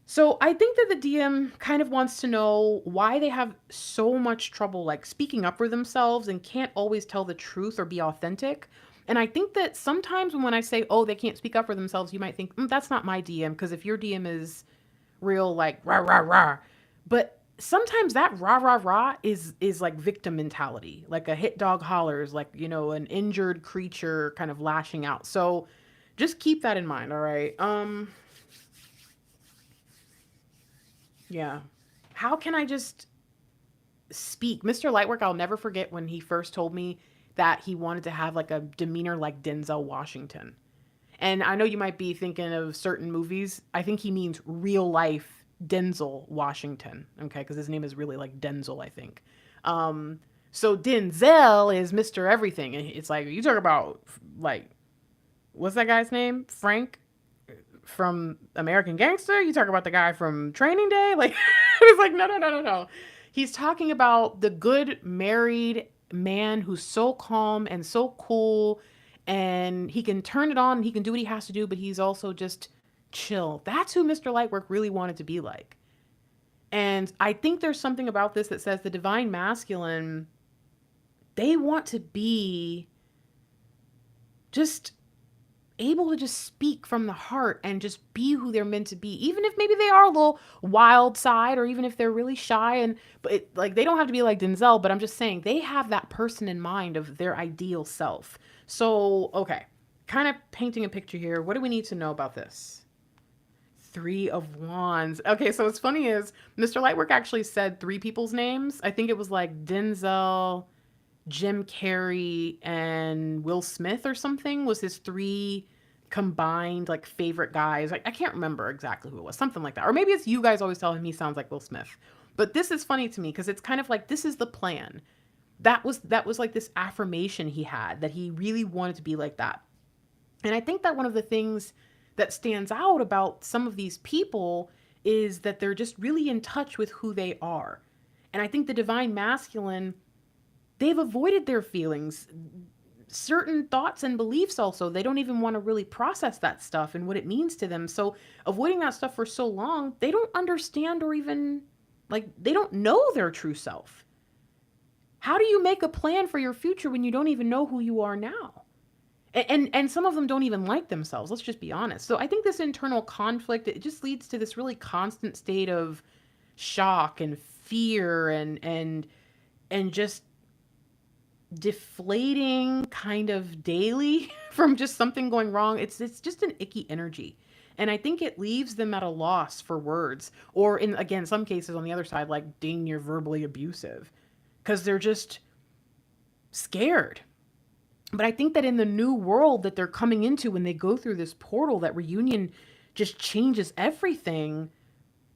So I think that the DM kind of wants to know why they have so much trouble like speaking up for themselves and can't always tell the truth or be authentic. And I think that sometimes when I say, oh, they can't speak up for themselves, you might think, that's not my DM. Because if your DM is real like rah, rah, rah. But sometimes that rah, rah, rah is like victim mentality. Like a hit dog hollers, like, an injured creature kind of lashing out. So just keep that in mind, all right? Yeah. How can I just speak? Mr. Lightwork, I'll never forget when he first told me that he wanted to have like a demeanor like Denzel Washington. And I know you might be thinking of certain movies. I think he means real life Denzel Washington, okay, because his name is really like Denzel, I think. So Denzel is Mr. Everything, and it's like you talk about like what's that guy's name? Frank from American Gangster? You talk about the guy from Training Day? Like it's like no. He's talking about the good married man who's so calm and so cool, and he can turn it on, he can do what he has to do, but he's also just chill. That's who Mr. Lightwork really wanted to be like. And I think there's something about this that says the divine masculine, they want to be just able to just speak from the heart and just be who they're meant to be, even if maybe they are a little wild side, or even if they're really shy. And but like they don't have to be like Denzel, but I'm just saying they have that person in mind of their ideal self. So okay, kind of painting a picture here. What do we need to know about this? Three of Wands. Okay, so what's funny is Mr. Lightwork actually said three people's names. I think it was like Denzel, Jim Carrey, and Will Smith or something was his three combined like favorite guys. Like I can't remember exactly who it was, something like that. Or maybe it's you guys always tell him he sounds like Will Smith. But this is funny to me because it's kind of like this is the plan. That was like this affirmation he had that he really wanted to be like that. And I think that one of the things that stands out about some of these people is that they're just really in touch with who they are. And I think the divine masculine, they've avoided their feelings, certain thoughts and beliefs also. They don't even want to really process that stuff and what it means to them. So avoiding that stuff for so long, they don't understand or even, like, they don't know their true self. How do you make a plan for your future when you don't even know who you are now? And some of them don't even like themselves. Let's just be honest. So I think this internal conflict, it just leads to this really constant state of shock and fear and just deflating kind of daily from just something going wrong. It's just an icky energy. And I think it leaves them at a loss for words, or in, again, some cases on the other side, like, dang, you're verbally abusive, because they're just scared. But I think that in the new world that they're coming into, when they go through this portal, that reunion just changes everything.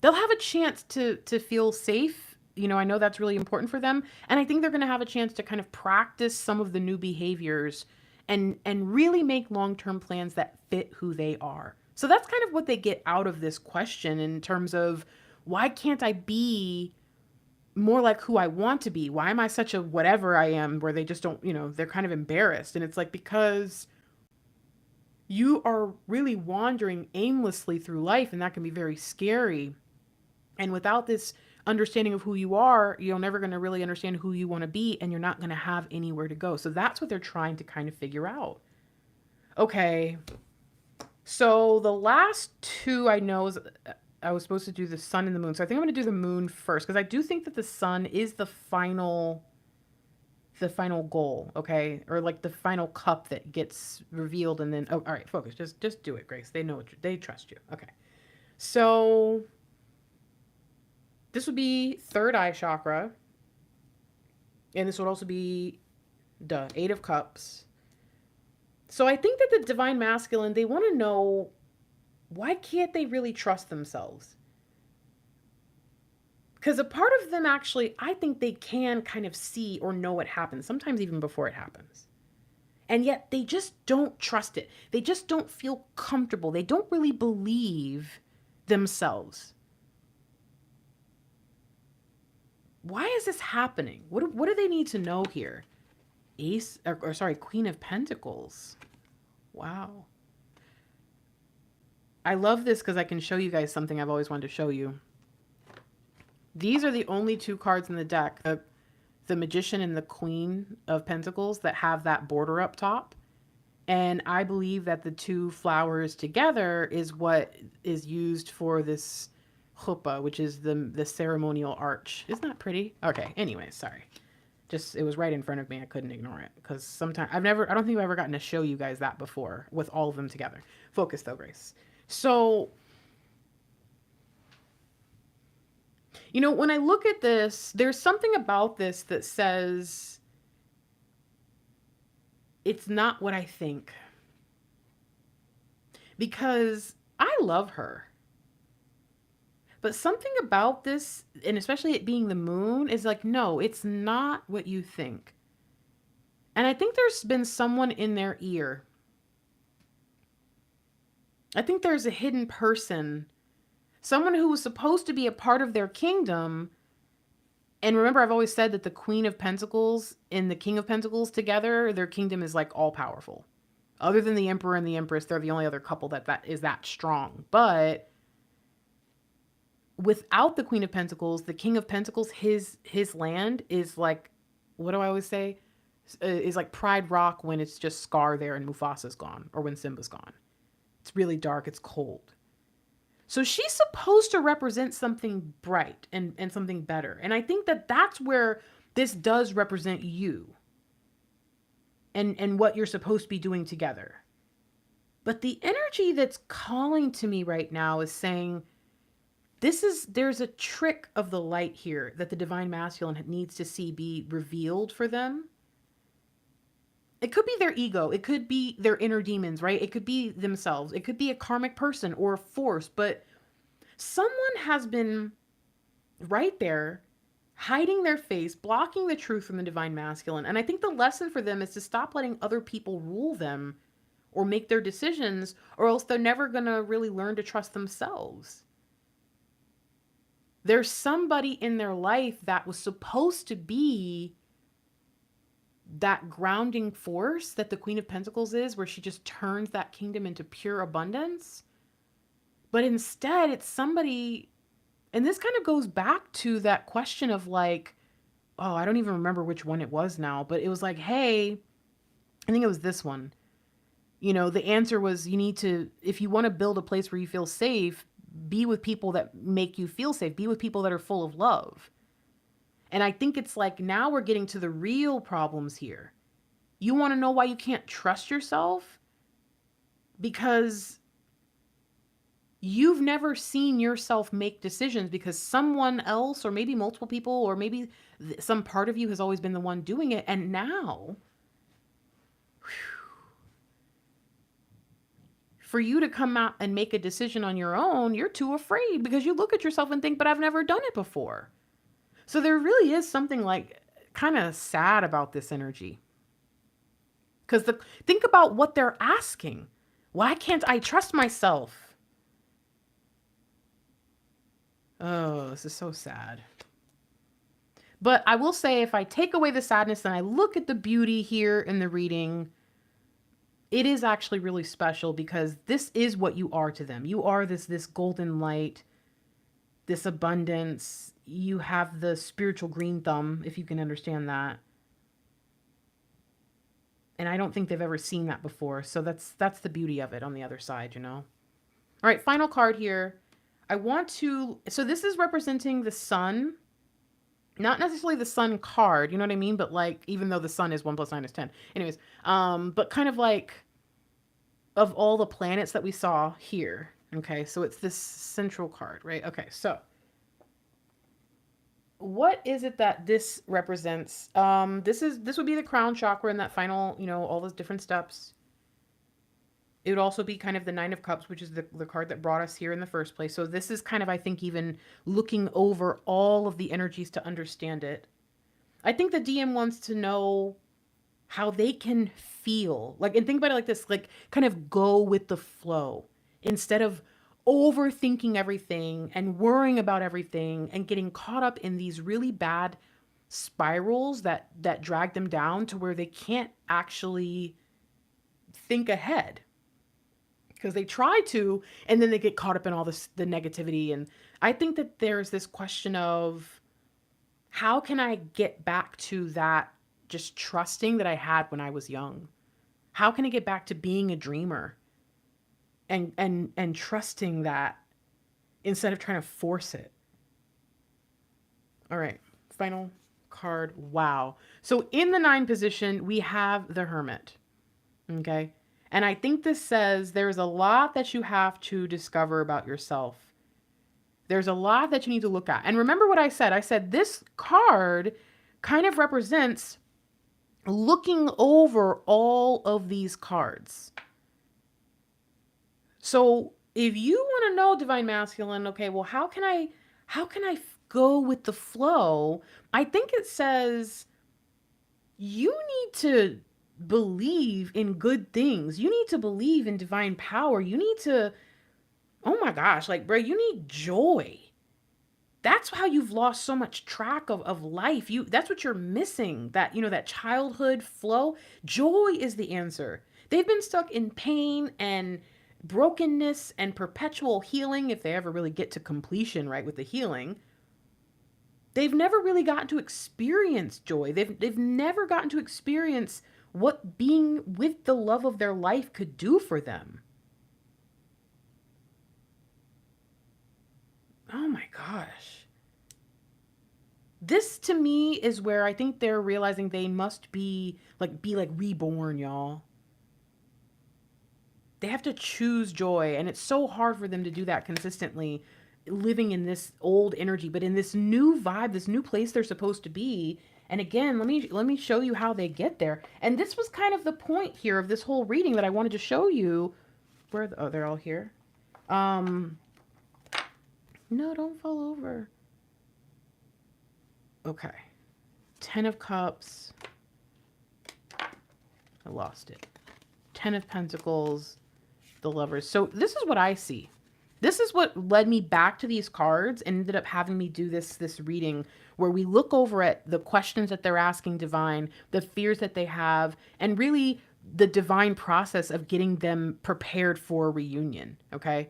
They'll have a chance to feel safe. You know, I know that's really important for them. And I think they're going to have a chance to kind of practice some of the new behaviors and really make long-term plans that fit who they are. So that's kind of what they get out of this question in terms of, why can't I be more like who I want to be? Why am I such a whatever I am, where they just don't, you know, they're kind of embarrassed. And it's like, because you are really wandering aimlessly through life, and that can be very scary. And without this understanding of who you are, you're never going to really understand who you want to be, and you're not going to have anywhere to go. So that's what they're trying to kind of figure out. Okay. So the last two I know is, I was supposed to do the sun and the moon. So I think I'm going to do the moon first, because I do think that the sun is the final goal, okay? Or like the final cup that gets revealed, and then, oh, all right, focus. Just do it, Grace. They know they trust you. Okay. So this would be third eye chakra. And this would also be the 8 of Cups. So I think that the divine masculine, they want to know, why can't they really trust themselves? Because a part of them actually, I think they can kind of see or know what happens, sometimes even before it happens. And yet they just don't trust it. They just don't feel comfortable. They don't really believe themselves. Why is this happening? What do they need to know here? Queen of Pentacles. Wow. I love this because I can show you guys something I've always wanted to show you. These are the only two cards in the deck, the Magician and the Queen of Pentacles, that have that border up top. And I believe that the two flowers together is what is used for this chuppah, which is the ceremonial arch. Isn't that pretty? Okay, anyway, sorry. Just, it was right in front of me. I couldn't ignore it because sometimes I don't think I've ever gotten to show you guys that before with all of them together. Focus though, Grace. So, you know, when I look at this, there's something about this that says it's not what I think. Because I love her. But something about this, and especially it being the moon, is like, no, it's not what you think. And I think there's been someone in their ear. I think there's a hidden person, someone who was supposed to be a part of their kingdom. And remember, I've always said that the Queen of Pentacles and the King of Pentacles together, their kingdom is like all powerful. Other than the Emperor and the Empress, they're the only other couple that is that strong. But without the Queen of Pentacles, the King of Pentacles, his land is like, what do I always say? Is like Pride Rock when it's just Scar there and Mufasa's gone, or when Simba's gone. It's really dark, it's cold. So she's supposed to represent something bright and something better. And I think that that's where this does represent you and what you're supposed to be doing together. But the energy that's calling to me right now is saying, there's a trick of the light here that the divine masculine needs to see be revealed for them. It could be their ego. It could be their inner demons, right? It could be themselves. It could be a karmic person or a force, but someone has been right there hiding their face, blocking the truth from the divine masculine. And I think the lesson for them is to stop letting other people rule them or make their decisions, or else they're never going to really learn to trust themselves. There's somebody in their life that was supposed to be that grounding force that the Queen of Pentacles is, where she just turns that kingdom into pure abundance. But instead, it's somebody, and this kind of goes back to that question of like, oh, I don't even remember which one it was now, but it was like, hey, I think it was this one. You know, the answer was, you need to, if you want to build a place where you feel safe, be with people that make you feel safe. Be with people that are full of love. And I think it's like, now we're getting to the real problems here. You want to know why you can't trust yourself? Because you've never seen yourself make decisions, because someone else, or maybe multiple people, or maybe some part of you has always been the one doing it. And now, for you to come out and make a decision on your own, you're too afraid, because you look at yourself and think, but I've never done it before. So there really is something like kind of sad about this energy. Because think about what they're asking. Why can't I trust myself? Oh, this is so sad. But I will say, if I take away the sadness and I look at the beauty here in the reading, it is actually really special, because this is what you are to them. You are this golden light, this abundance. You have the spiritual green thumb, if you can understand that. And I don't think they've ever seen that before. So that's the beauty of it on the other side, you know? All right, final card here. So this is representing the sun. Not necessarily the sun card, you know what I mean? But like, even though the sun is 1 + 9 is 10. Anyways, but kind of like, of all the planets that we saw here. Okay, so it's this central card, right? Okay, so what is it that this represents? This would be the crown chakra in that final, you know, all those different steps. It would also be kind of the 9 of Cups, which is the card that brought us here in the first place. So this is kind of, I think, even looking over all of the energies to understand it. I think the DM wants to know how they can feel. Like, and think about it like this, like kind of go with the flow instead of overthinking everything and worrying about everything and getting caught up in these really bad spirals that drag them down to where they can't actually think ahead, because they try to, and then they get caught up in all the negativity. And I think that there's this question of, how can I get back to that just trusting that I had when I was young? How can I get back to being a dreamer and trusting that instead of trying to force it? All right, final card. Wow. So in the 9 position, we have the Hermit. Okay. And I think this says there's a lot that you have to discover about yourself. There's a lot that you need to look at. And remember what I said. I said this card kind of represents looking over all of these cards. So if you want to know divine masculine, okay, well, how can I go with the flow? I think it says you need to believe in good things. You need to believe in divine power. You need to, oh my gosh, like, bro, you need joy. That's how you've lost so much track of life. That's what you're missing. That, that childhood flow. Joy is the answer. They've been stuck in pain and brokenness and perpetual healing, if they ever really get to completion, right, with the healing. They've never really gotten to experience joy. They've never gotten to experience what being with the love of their life could do for them. Oh my gosh. This to me is where I think they're realizing they must be like reborn, y'all. They have to choose joy, and it's so hard for them to do that consistently, living in this old energy, but in this new vibe, this new place they're supposed to be. And again, let me show you how they get there. And this was kind of the point here of this whole reading that I wanted to show you. Oh, they're all here. No, don't fall over. Okay. 10 of Cups. I lost it. 10 of Pentacles. The Lovers. So this is what I see. This is what led me back to these cards and ended up having me do this reading where we look over at the questions that they're asking divine, the fears that they have, and really the divine process of getting them prepared for a reunion. Okay.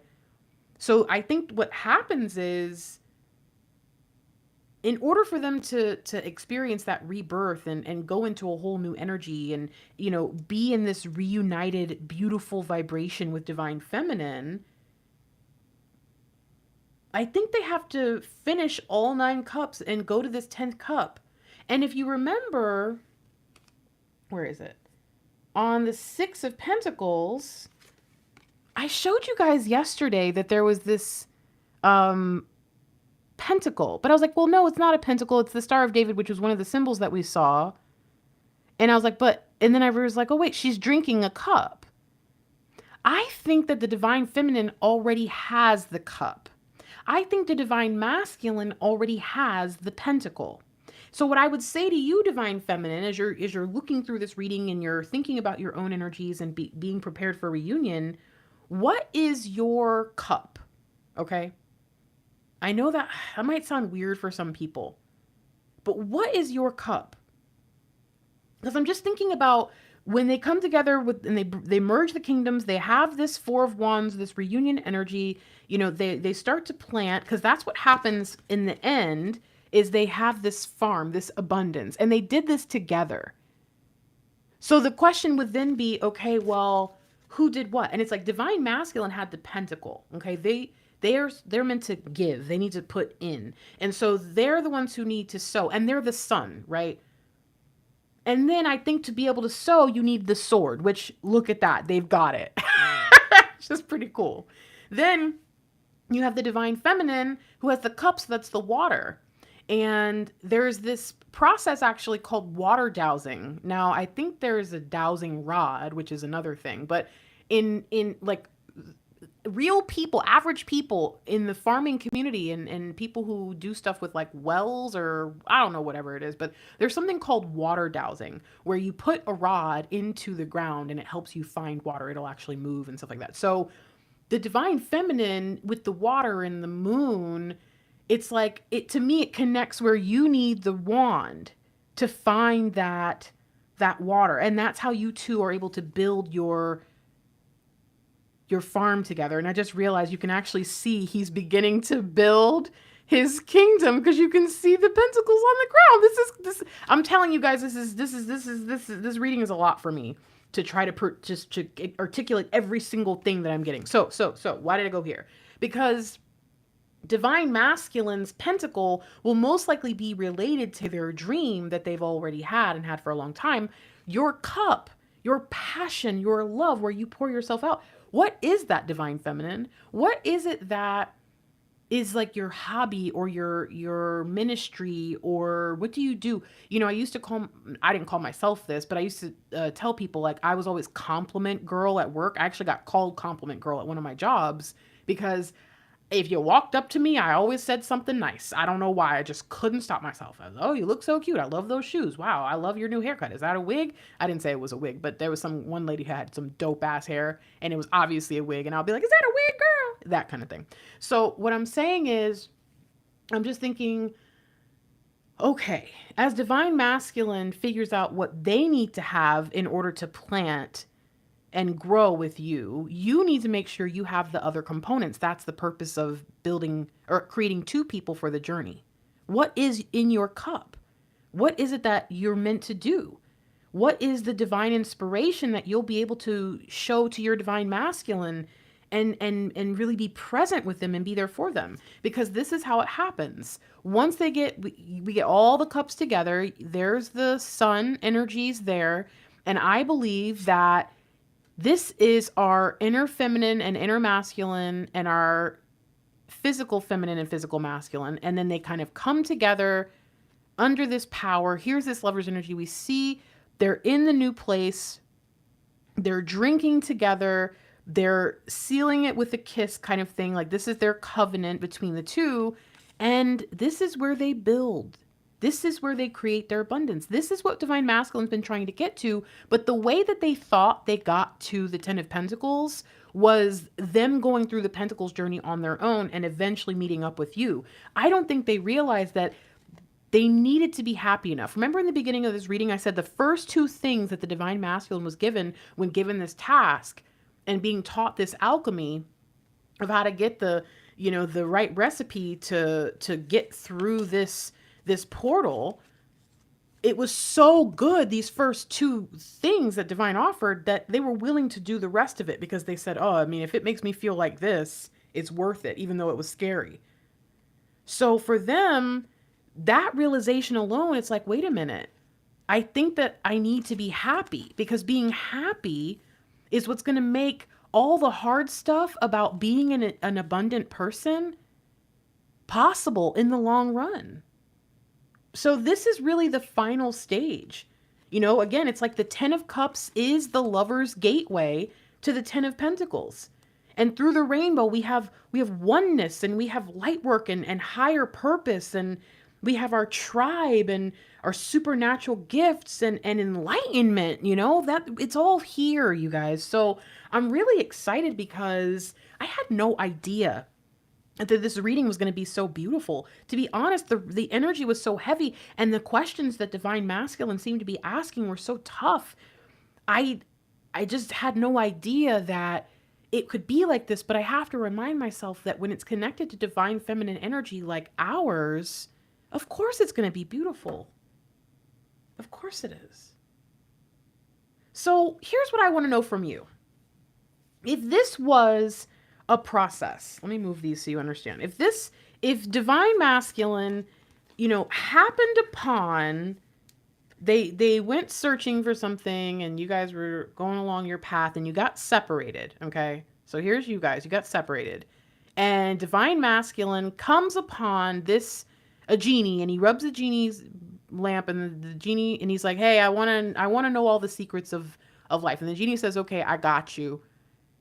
So I think what happens is, in order for them to experience that rebirth and go into a whole new energy and, be in this reunited, beautiful vibration with divine feminine, I think they have to finish all 9 cups and go to this 10th cup. And if you remember, where is it? On the 6 of Pentacles, I showed you guys yesterday that there was this pentacle, but I was like, well, no, it's not a pentacle. It's the Star of David, which was one of the symbols that we saw. And I was like, and then I was like, oh wait, she's drinking a cup. I think that the divine feminine already has the cup. I think the divine masculine already has the pentacle. So what I would say to you, divine feminine, as you're looking through this reading and you're thinking about your own energies and being prepared for reunion, what is your cup? Okay. I know that might sound weird for some people, but what is your cup? Because I'm just thinking about when they come together and they merge the kingdoms, they have this 4 of Wands, this reunion energy, they start to plant, because that's what happens in the end, is they have this farm, this abundance, and they did this together. So the question would then be, okay, well, who did what? And it's like divine masculine had the pentacle, okay? They're meant to give. They need to put in. And so they're the ones who need to sow. And they're the sun, right? And then I think to be able to sow, you need the sword, which, look at that. They've got it. It's just pretty cool. Then you have the divine feminine who has the cups. That's the water. And there's this process actually called water dowsing. Now, I think there's a dowsing rod, which is another thing. But in like real people, average people in the farming community and people who do stuff with like wells or I don't know, whatever it is, but there's something called water dowsing where you put a rod into the ground and it helps you find water. It'll actually move and stuff like that. So the divine feminine with the water and the moon, it's like, to me, it connects where you need the wand to find that water. And that's how you two are able to build your farm together. And I just realized you can actually see he's beginning to build his kingdom because you can see the pentacles on the ground. I'm telling you guys, this reading is a lot for me to try to just to articulate every single thing that I'm getting. So why did I go here? Because divine masculine's pentacle will most likely be related to their dream that they've already had and had for a long time. Your cup, your passion, your love, where you pour yourself out. What is that divine feminine? What is it that is like your hobby or your ministry, or what do you do? I didn't call myself this, but I used to tell people like I was always compliment girl at work. I actually got called compliment girl at one of my jobs because if you walked up to me, I always said something nice. I don't know why. I just couldn't stop myself. I was, oh, you look so cute. I love those shoes. Wow, I love your new haircut. Is that a wig? I didn't say it was a wig, but there was one lady who had some dope ass hair, and it was obviously a wig. And I'll be like, is that a wig, girl? That kind of thing. So what I'm saying is, I'm just thinking, okay, as divine masculine figures out what they need to have in order to plant and grow with you, you need to make sure you have the other components. That's the purpose of building or creating two people for the journey. What is in your cup? What is it that you're meant to do? What is the divine inspiration that you'll be able to show to your divine masculine and really be present with them and be there for them? Because this is how it happens. Once we get all the cups together, there's the sun energies there. And I believe that this is our inner feminine and inner masculine and our physical feminine and physical masculine. And then they kind of come together under this power. Here's this lover's energy. We see they're in the new place. They're drinking together. They're sealing it with a kiss kind of thing. Like this is their covenant between the two. And this is where they build. This is where they create their abundance. This is what divine masculine's been trying to get to. But the way that they thought they got to the 10 of Pentacles was them going through the Pentacles journey on their own and eventually meeting up with you. I don't think they realized that they needed to be happy enough. Remember in the beginning of this reading, I said the first two things that the divine masculine was given when given this task and being taught this alchemy of how to get the right recipe to get through this portal, it was so good, these first two things that divine offered, that they were willing to do the rest of it because they said, oh, I mean, if it makes me feel like this, it's worth it, even though it was scary. So for them, that realization alone, it's like, wait a minute, I think that I need to be happy, because being happy is what's going to make all the hard stuff about being an abundant person possible in the long run. So this is really the final stage. Again, it's like the 10 of Cups is the lover's gateway to the 10 of Pentacles. And through the rainbow, we have oneness, and we have light work and higher purpose, and we have our tribe and our supernatural gifts and enlightenment, that it's all here, you guys. So I'm really excited because I had no idea that this reading was going to be so beautiful. To be honest, the energy was so heavy, and the questions that divine masculine seemed to be asking were so tough. I just had no idea that it could be like this, but I have to remind myself that when it's connected to divine feminine energy like ours, of course it's going to be beautiful. Of course it is. So here's what I want to know from you. If this was a process, let me move these so you understand. If divine masculine, happened upon, they went searching for something, and you guys were going along your path and you got separated. Okay. So here's you guys, you got separated, and divine masculine comes upon a genie, and he rubs the genie's lamp, and the genie, and he's like, hey, I want to know all the secrets of life. And the genie says, okay, I got you.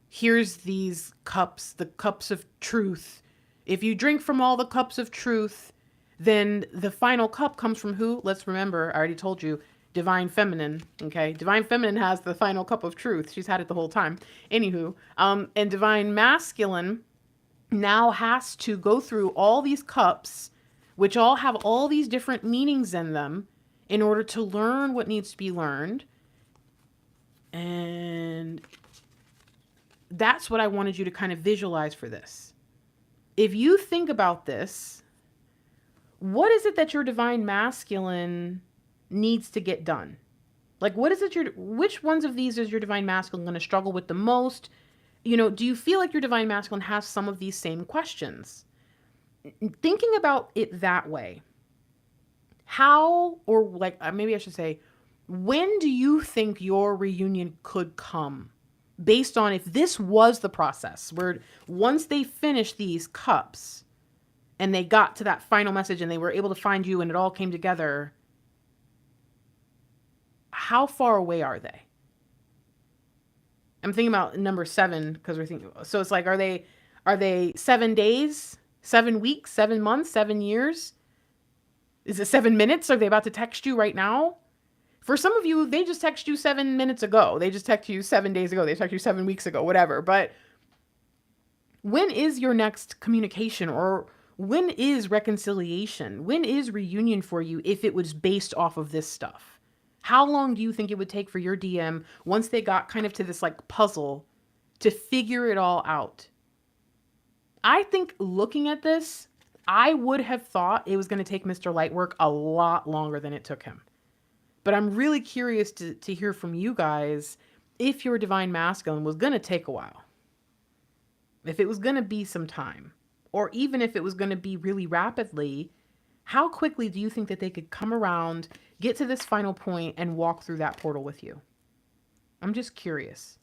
Here's these cups, the cups of truth. If you drink from all the cups of truth, then the final cup comes from who? Let's remember, I already told you, divine feminine. Okay. Divine feminine has the final cup of truth. She's had it the whole time. Anywho, and divine masculine now has to go through all these cups, which all have all these different meanings in them, in order to learn what needs to be learned. And that's what I wanted you to kind of visualize for this. If you think about this, what is it that your divine masculine needs to get done? Like, what is it which ones of these is your divine masculine going to struggle with the most? Do you feel like your divine masculine has some of these same questions? Thinking about it that way, how, or like, maybe I should say, when do you think your reunion could come? Based on if this was the process where once they finished these cups and they got to that final message and they were able to find you and it all came together, how far away are they? I'm thinking about number 7 because we're thinking, so it's like, are they Are they 7 days, 7 weeks, 7 months, 7 years? Is it 7 minutes? Are they about to text you right now? For some of you, they just text you 7 minutes ago. They just text you 7 days ago. They text you 7 weeks ago, whatever. But when is your next communication, or when is reconciliation? When is reunion for you if it was based off of this stuff? How long do you think it would take for your DM, once they got kind of to this like puzzle, to figure it all out? I think looking at this, I would have thought it was going to take Mr. Lightwork a lot longer than it took him. But I'm really curious to hear from you guys if your divine masculine was going to take a while. If it was going to be some time, or even if it was going to be really rapidly, how quickly do you think that they could come around, get to this final point, and walk through that portal with you? I'm just curious.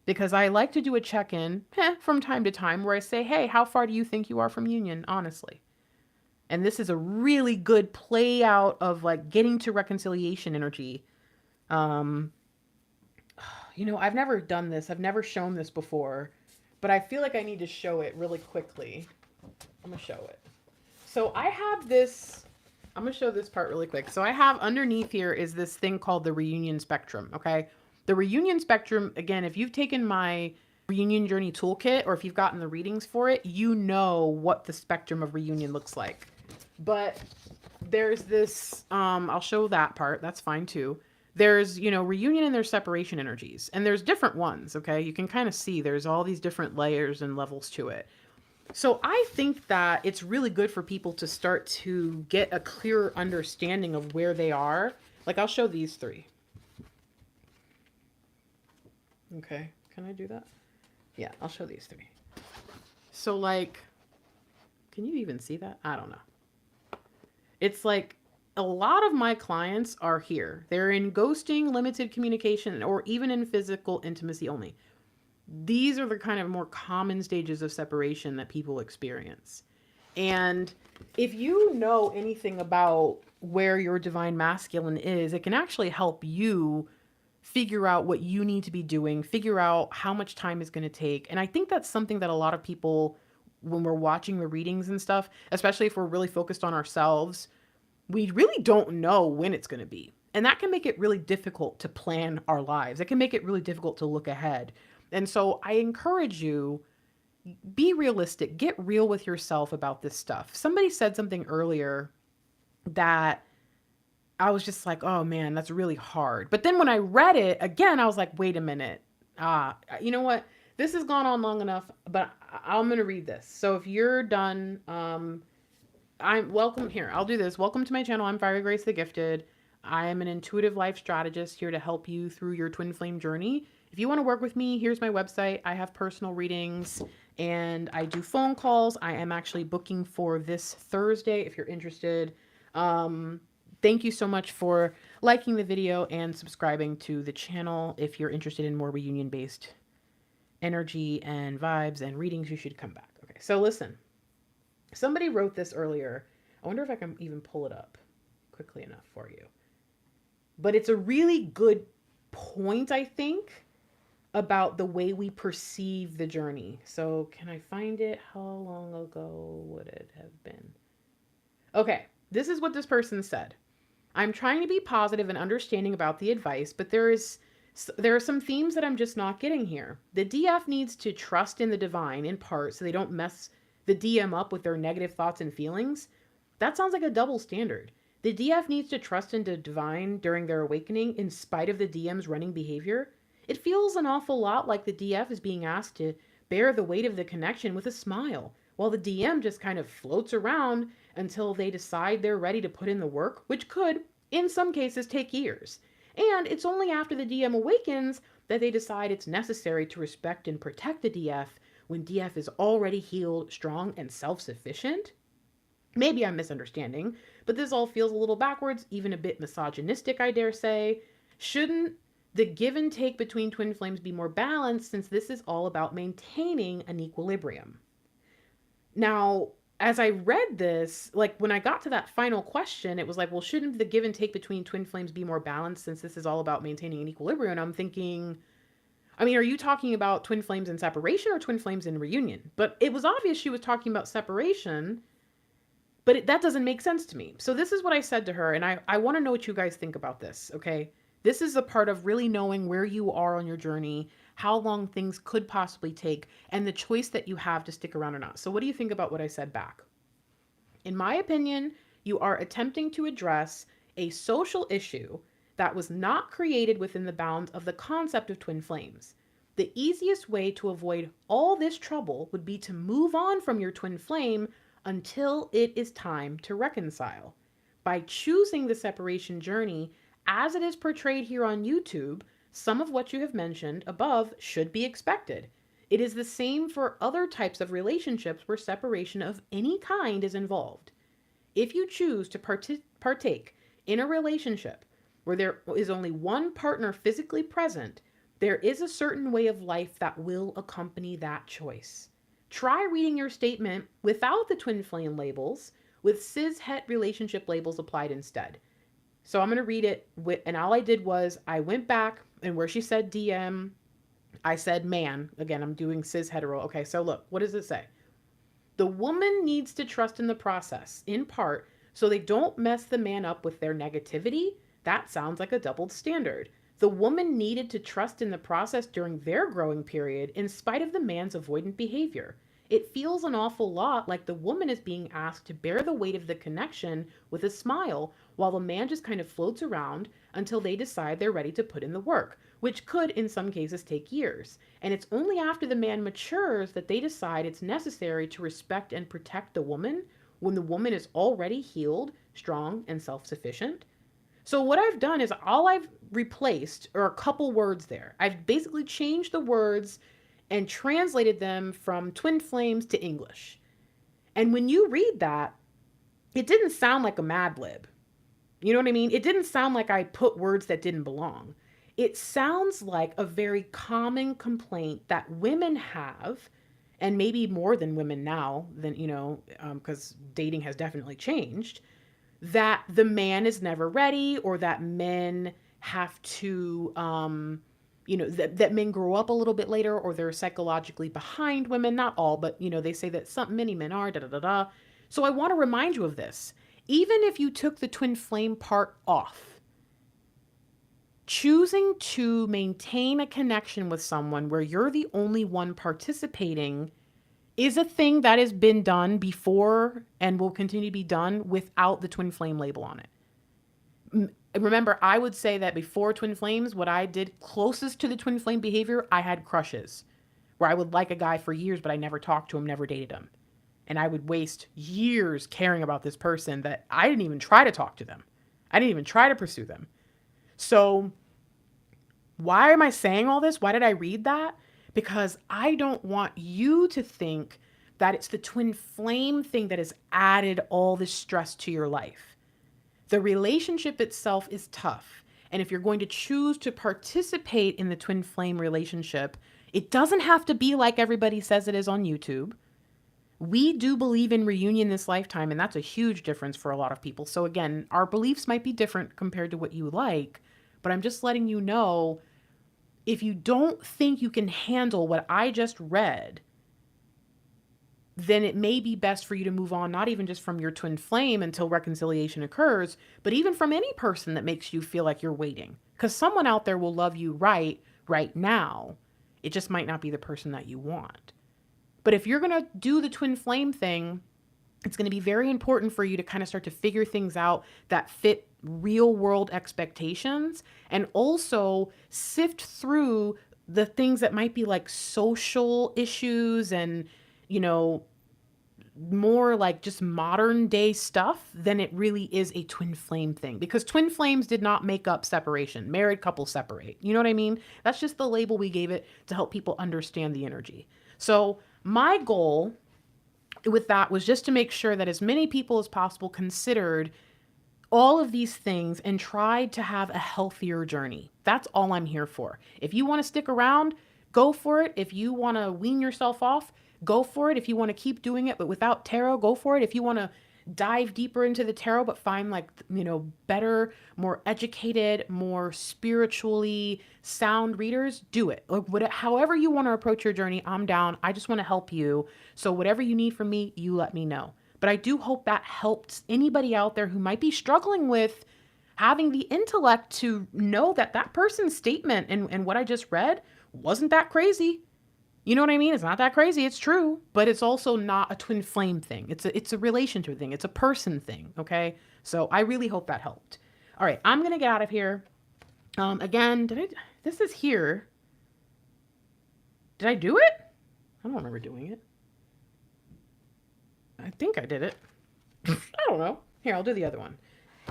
Because I like to do a check-in from time to time where I say, hey, how far do you think you are from union, honestly? And this is a really good play out of like getting to reconciliation energy. You know, I've never done this. I've never shown this before, but I feel like I need to show it really quickly. I'm going to show it. So I have this, I'm going to show this part really quick. So I have underneath here is this thing called the reunion spectrum. Okay. The reunion spectrum, again, if you've taken my reunion journey toolkit, or if you've gotten the readings for it, you know what the spectrum of reunion looks like. But there's this, I'll show that part. That's fine too. There's, you know, reunion and there's separation energies, and there's different ones. Okay. You can kind of see there's all these different layers and levels to it. So I think that it's really good for people to start to get a clearer understanding of where they are. Like I'll show these three. Okay, can I do that? Yeah, I'll show these three. So like, can you even see that? I don't know. It's like a lot of my clients are here. They're in ghosting, limited communication, or even in physical intimacy only. These are the kind of more common stages of separation that people experience. And if you know anything about where your divine masculine is, it can actually help you figure out what you need to be doing, figure out how much time is going to take. And I think that's something that a lot of people, when we're watching the readings and stuff, especially if we're really focused on ourselves, we really don't know when it's going to be. And that can make it really difficult to plan our lives. It can make it really difficult to look ahead. And so I encourage you, be realistic, get real with yourself about this stuff. Somebody said something earlier that I was just like, oh man, that's really hard. But then when I read it again, I was like, wait a minute. You know what? This has gone on long enough, but I'm going to read this. So if you're done, I'm welcome here. I'll do this. Welcome to my channel. I'm Fiery Grace the Gifted. I am an intuitive life strategist here to help you through your twin flame journey. If you want to work with me, here's my website. I have personal readings and I do phone calls. I am actually booking for this Thursday if you're interested. Thank you so much for liking the video and subscribing to the channel. If you're interested in more reunion-based energy and vibes and readings, you should come back. Okay, so listen. Somebody wrote this earlier. I wonder if I can even pull it up quickly enough for you. But it's a really good point, I think, about the way we perceive the journey. So can I find it? How long ago would it have been? Okay, this is what this person said. I'm trying to be positive and understanding about the advice, but there are some themes that I'm just not getting here. The DF needs to trust in the divine in part so they don't mess the DM up with their negative thoughts and feelings. That sounds like a double standard. The DF needs to trust in the divine during their awakening in spite of the DM's running behavior. It feels an awful lot like the DF is being asked to bear the weight of the connection with a smile, while the DM just kind of floats around until they decide they're ready to put in the work, which could, in some cases, take years. And it's only after the DM awakens that they decide it's necessary to respect and protect the DF when DF is already healed, strong, and self-sufficient. Maybe I'm misunderstanding, but this all feels a little backwards, even a bit misogynistic, I dare say. Shouldn't the give and take between twin flames be more balanced, since this is all about maintaining an equilibrium? Now, as I read this, like when I got to that final question, it was like, well, shouldn't the give and take between twin flames be more balanced, since this is all about maintaining an equilibrium? And I'm thinking, I mean, are you talking about twin flames in separation or twin flames in reunion? But it was obvious she was talking about separation, but that doesn't make sense to me. So this is what I said to her, and I want to know what you guys think about this, okay? This is a part of really knowing where you are on your journey, how long things could possibly take, and the choice that you have to stick around or not. So what do you think about what I said back? In my opinion, you are attempting to address a social issue that was not created within the bounds of the concept of twin flames. The easiest way to avoid all this trouble would be to move on from your twin flame until it is time to reconcile. By choosing the separation journey as it is portrayed here on YouTube, some of what you have mentioned above should be expected. It is the same for other types of relationships where separation of any kind is involved. If you choose to partake in a relationship where there is only one partner physically present, there is a certain way of life that will accompany that choice. Try reading your statement without the twin flame labels, with cis-het relationship labels applied instead. So I'm going to read it, and all I did was I went back, and where she said DM, I said man. Again, I'm doing cis-hetero. Okay, so look, what does it say? The woman needs to trust in the process, in part, so they don't mess the man up with their negativity. That sounds like a doubled standard. The woman needed to trust in the process during their growing period in spite of the man's avoidant behavior. It feels an awful lot like the woman is being asked to bear the weight of the connection with a smile while the man just kind of floats around until they decide they're ready to put in the work, which could in some cases take years. And it's only after the man matures that they decide it's necessary to respect and protect the woman when the woman is already healed, strong, and self-sufficient. So what I've done is all I've replaced are a couple words there. I've basically changed the words and translated them from twin flames to English. And when you read that, it didn't sound like a Mad Lib. You know what I mean? It didn't sound like I put words that didn't belong. It sounds like a very common complaint that women have, and maybe more than women now, than, because dating has definitely changed, that the man is never ready, or that men have to, that men grow up a little bit later, or they're psychologically behind women. Not all, but, they say that many men are, da-da-da-da. So I want to remind you of this. Even if you took the twin flame part off, choosing to maintain a connection with someone where you're the only one participating is a thing that has been done before and will continue to be done without the twin flame label on it. Remember, I would say that before twin flames, what I did closest to the twin flame behavior, I had crushes where I would like a guy for years, but I never talked to him, never dated him. And I would waste years caring about this person that I didn't even try to talk to them. I didn't even try to pursue them. So why am I saying all this? Why did I read that? Because I don't want you to think that it's the twin flame thing that has added all this stress to your life. The relationship itself is tough. And if you're going to choose to participate in the twin flame relationship, it doesn't have to be like everybody says it is on YouTube. We do believe in reunion this lifetime, and that's a huge difference for a lot of people. So again, our beliefs might be different compared to what you like, but I'm just letting you know, if you don't think you can handle what I just read, then it may be best for you to move on, not even just from your twin flame until reconciliation occurs, but even from any person that makes you feel like you're waiting. Because someone out there will love you right now. It just might not be the person that you want. But if you're going to do the twin flame thing, it's going to be very important for you to kind of start to figure things out that fit real world expectations, and also sift through the things that might be like social issues and, more like just modern day stuff than it really is a twin flame thing, because twin flames did not make up separation. Married couples separate. You know what I mean? That's just the label we gave it to help people understand the energy. So my goal with that was just to make sure that as many people as possible considered all of these things and tried to have a healthier journey. That's all I'm here for. If you want to stick around, go for it. If you want to wean yourself off, go for it. If you want to keep doing it, but without tarot, go for it. If you want to dive deeper into the tarot, but find like, you know, better, more educated, more spiritually sound readers, do it. Like however you want to approach your journey, I'm down. I just want to help you. So whatever you need from me, you let me know. But I do hope that helps anybody out there who might be struggling with having the intellect to know that that person's statement and what I just read wasn't that crazy. You know what I mean? It's not that crazy. It's true, but it's also not a twin flame thing. It's a relationship thing. It's a person thing. Okay. So I really hope that helped. All right. I'm going to get out of here. Again, this is here. Did I do it? I don't remember doing it. I think I did it. I don't know. Here, I'll do the other one.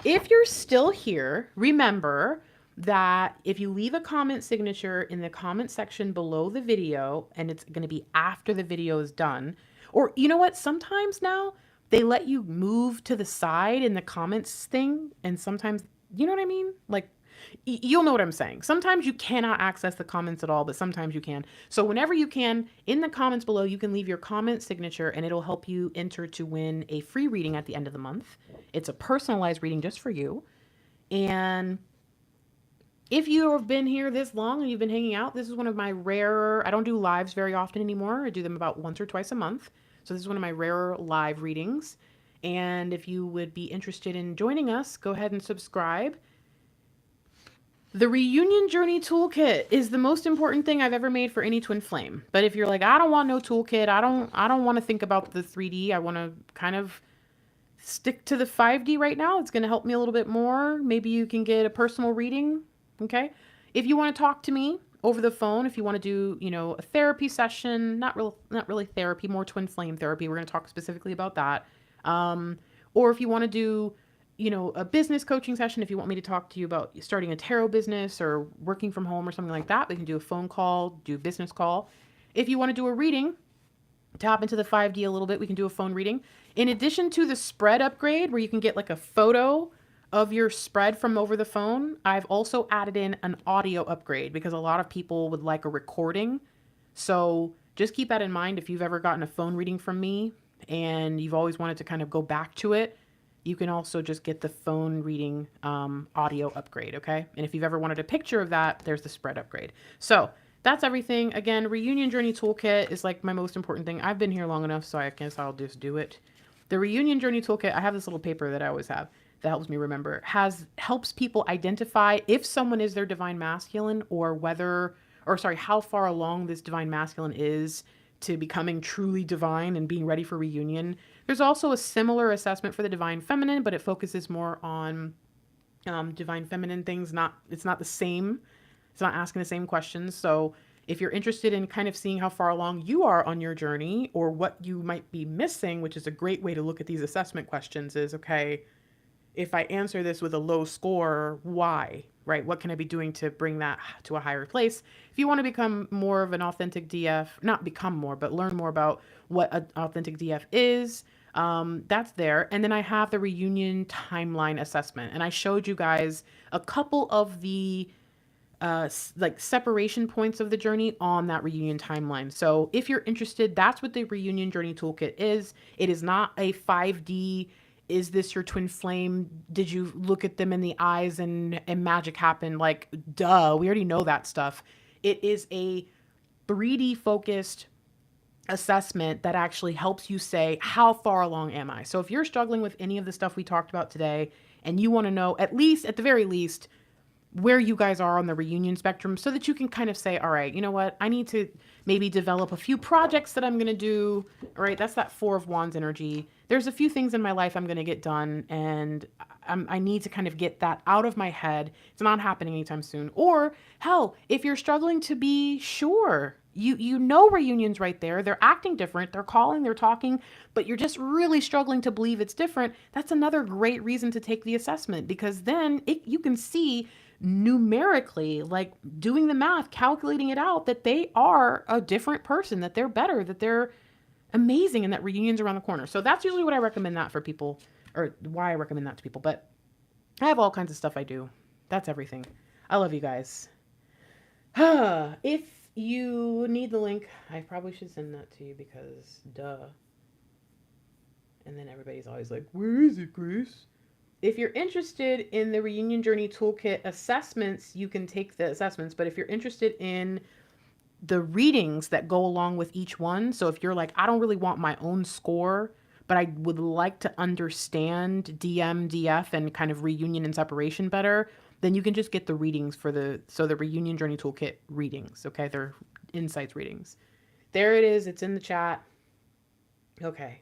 If you're still here, remember that if you leave a comment signature in the comment section below the video, and it's going to be after the video is done, or you know what? Sometimes now they let you move to the side in the comments thing. And sometimes, you know what I mean? Like, you'll know what I'm saying. Sometimes you cannot access the comments at all, but sometimes you can. So whenever you can, in the comments below, you can leave your comment signature and it'll help you enter to win a free reading at the end of the month. It's a personalized reading just for you. And if you have been here this long and you've been hanging out, this is one of my rarer, I don't do lives very often anymore. I do them about once or twice a month. So this is one of my rarer live readings. And if you would be interested in joining us, go ahead and subscribe. The Reunion Journey Toolkit is the most important thing I've ever made for any twin flame. But if you're like, I don't want no toolkit, I don't want to think about the 3D. I want to kind of stick to the 5D right now. It's going to help me a little bit more. Maybe you can get a personal reading. Okay. If you want to talk to me over the phone, if you want to do, you know, a therapy session, not really therapy, more twin flame therapy. We're going to talk specifically about that. Or if you want to do, you know, a business coaching session, if you want me to talk to you about starting a tarot business or working from home or something like that, we can do a phone call, do a business call. If you want to do a reading, tap into the 5D a little bit, we can do a phone reading. In addition to the spread upgrade where you can get like a photo of your spread from over the phone, I've also added in an audio upgrade because a lot of people would like a recording. So just keep that in mind. If you've ever gotten a phone reading from me and you've always wanted to kind of go back to it, you can also just get the phone reading audio upgrade, okay? And if you've ever wanted a picture of that, there's the spread upgrade. So that's everything. Again, Reunion Journey Toolkit is like my most important thing. I've been here long enough, so I guess I'll just do it. The Reunion Journey Toolkit, I have this little paper that I always have that helps me remember, helps people identify if someone is their divine masculine or how far along this divine masculine is to becoming truly divine and being ready for reunion. There's also a similar assessment for the divine feminine, but it focuses more on divine feminine things. It's not the same. It's not asking the same questions. So if you're interested in kind of seeing how far along you are on your journey or what you might be missing, which is a great way to look at these assessment questions is, okay, if I answer this with a low score, why, right? What can I be doing to bring that to a higher place? If you want to become more of an authentic DF, not become more, but learn more about what an authentic DF is, that's there. And then I have the reunion timeline assessment. And I showed you guys a couple of the like separation points of the journey on that reunion timeline. So if you're interested, that's what the Reunion Journey Toolkit is. It is not a 5D. Is this your twin flame? Did you look at them in the eyes and magic happened? Like, duh, we already know that stuff. It is a 3D focused assessment that actually helps you say, how far along am I? So if you're struggling with any of the stuff we talked about today and you want to know, at the very least, where you guys are on the reunion spectrum so that you can kind of say, all right, you know what? I need to maybe develop a few projects that I'm going to do. All right. That's that 4 of Wands energy. There's a few things in my life I'm going to get done and I need to kind of get that out of my head. It's not happening anytime soon. Or hell, if you're struggling to be sure, you know reunion's right there. They're acting different. They're calling, they're talking, but you're just really struggling to believe it's different. That's another great reason to take the assessment because then you can see numerically, like doing the math, calculating it out, that they are a different person, that they're better, that they're amazing, and that reunion's around the corner. So that's usually what I recommend that for people, or why I recommend that to people. But I have all kinds of stuff I do. That's everything. I love you guys. If you need the link, I probably should send that to you because duh. And then everybody's always like, where is it, Grace? If you're interested in the Reunion Journey Toolkit assessments, you can take the assessments. But if you're interested in the readings that go along with each one, so if you're like, I don't really want my own score, but I would like to understand DM, DF, and kind of reunion and separation better, then you can just get the readings for the Reunion Journey Toolkit readings, okay? They're insights readings. There it is. It's in the chat. Okay.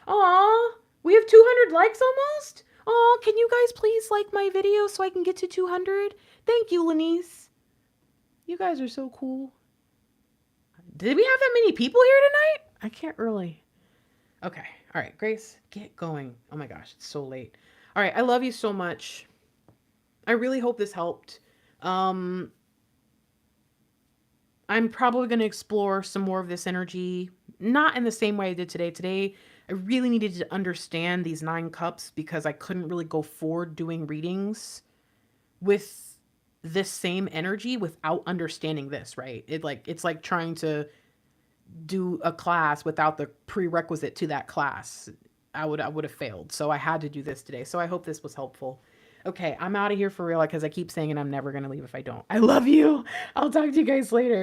Aw, we have 200 likes almost? Aw, can you guys please like my video so I can get to 200? Thank you, Lanice. You guys are so cool. Did we have that many people here tonight? I can't really. Okay. All right, Grace, get going. Oh my gosh, it's so late. All right, I love you so much. I really hope this helped. I'm probably going to explore some more of this energy, not in the same way I did today. Today, I really needed to understand these 9 cups because I couldn't really go forward doing readings with this same energy without understanding this, right? It's like trying to do a class without the prerequisite to that class. I would have failed. So I had to do this today. So I hope this was helpful. Okay, I'm out of here for real because I keep saying it. I'm never going to leave if I don't. I love you. I'll talk to you guys later.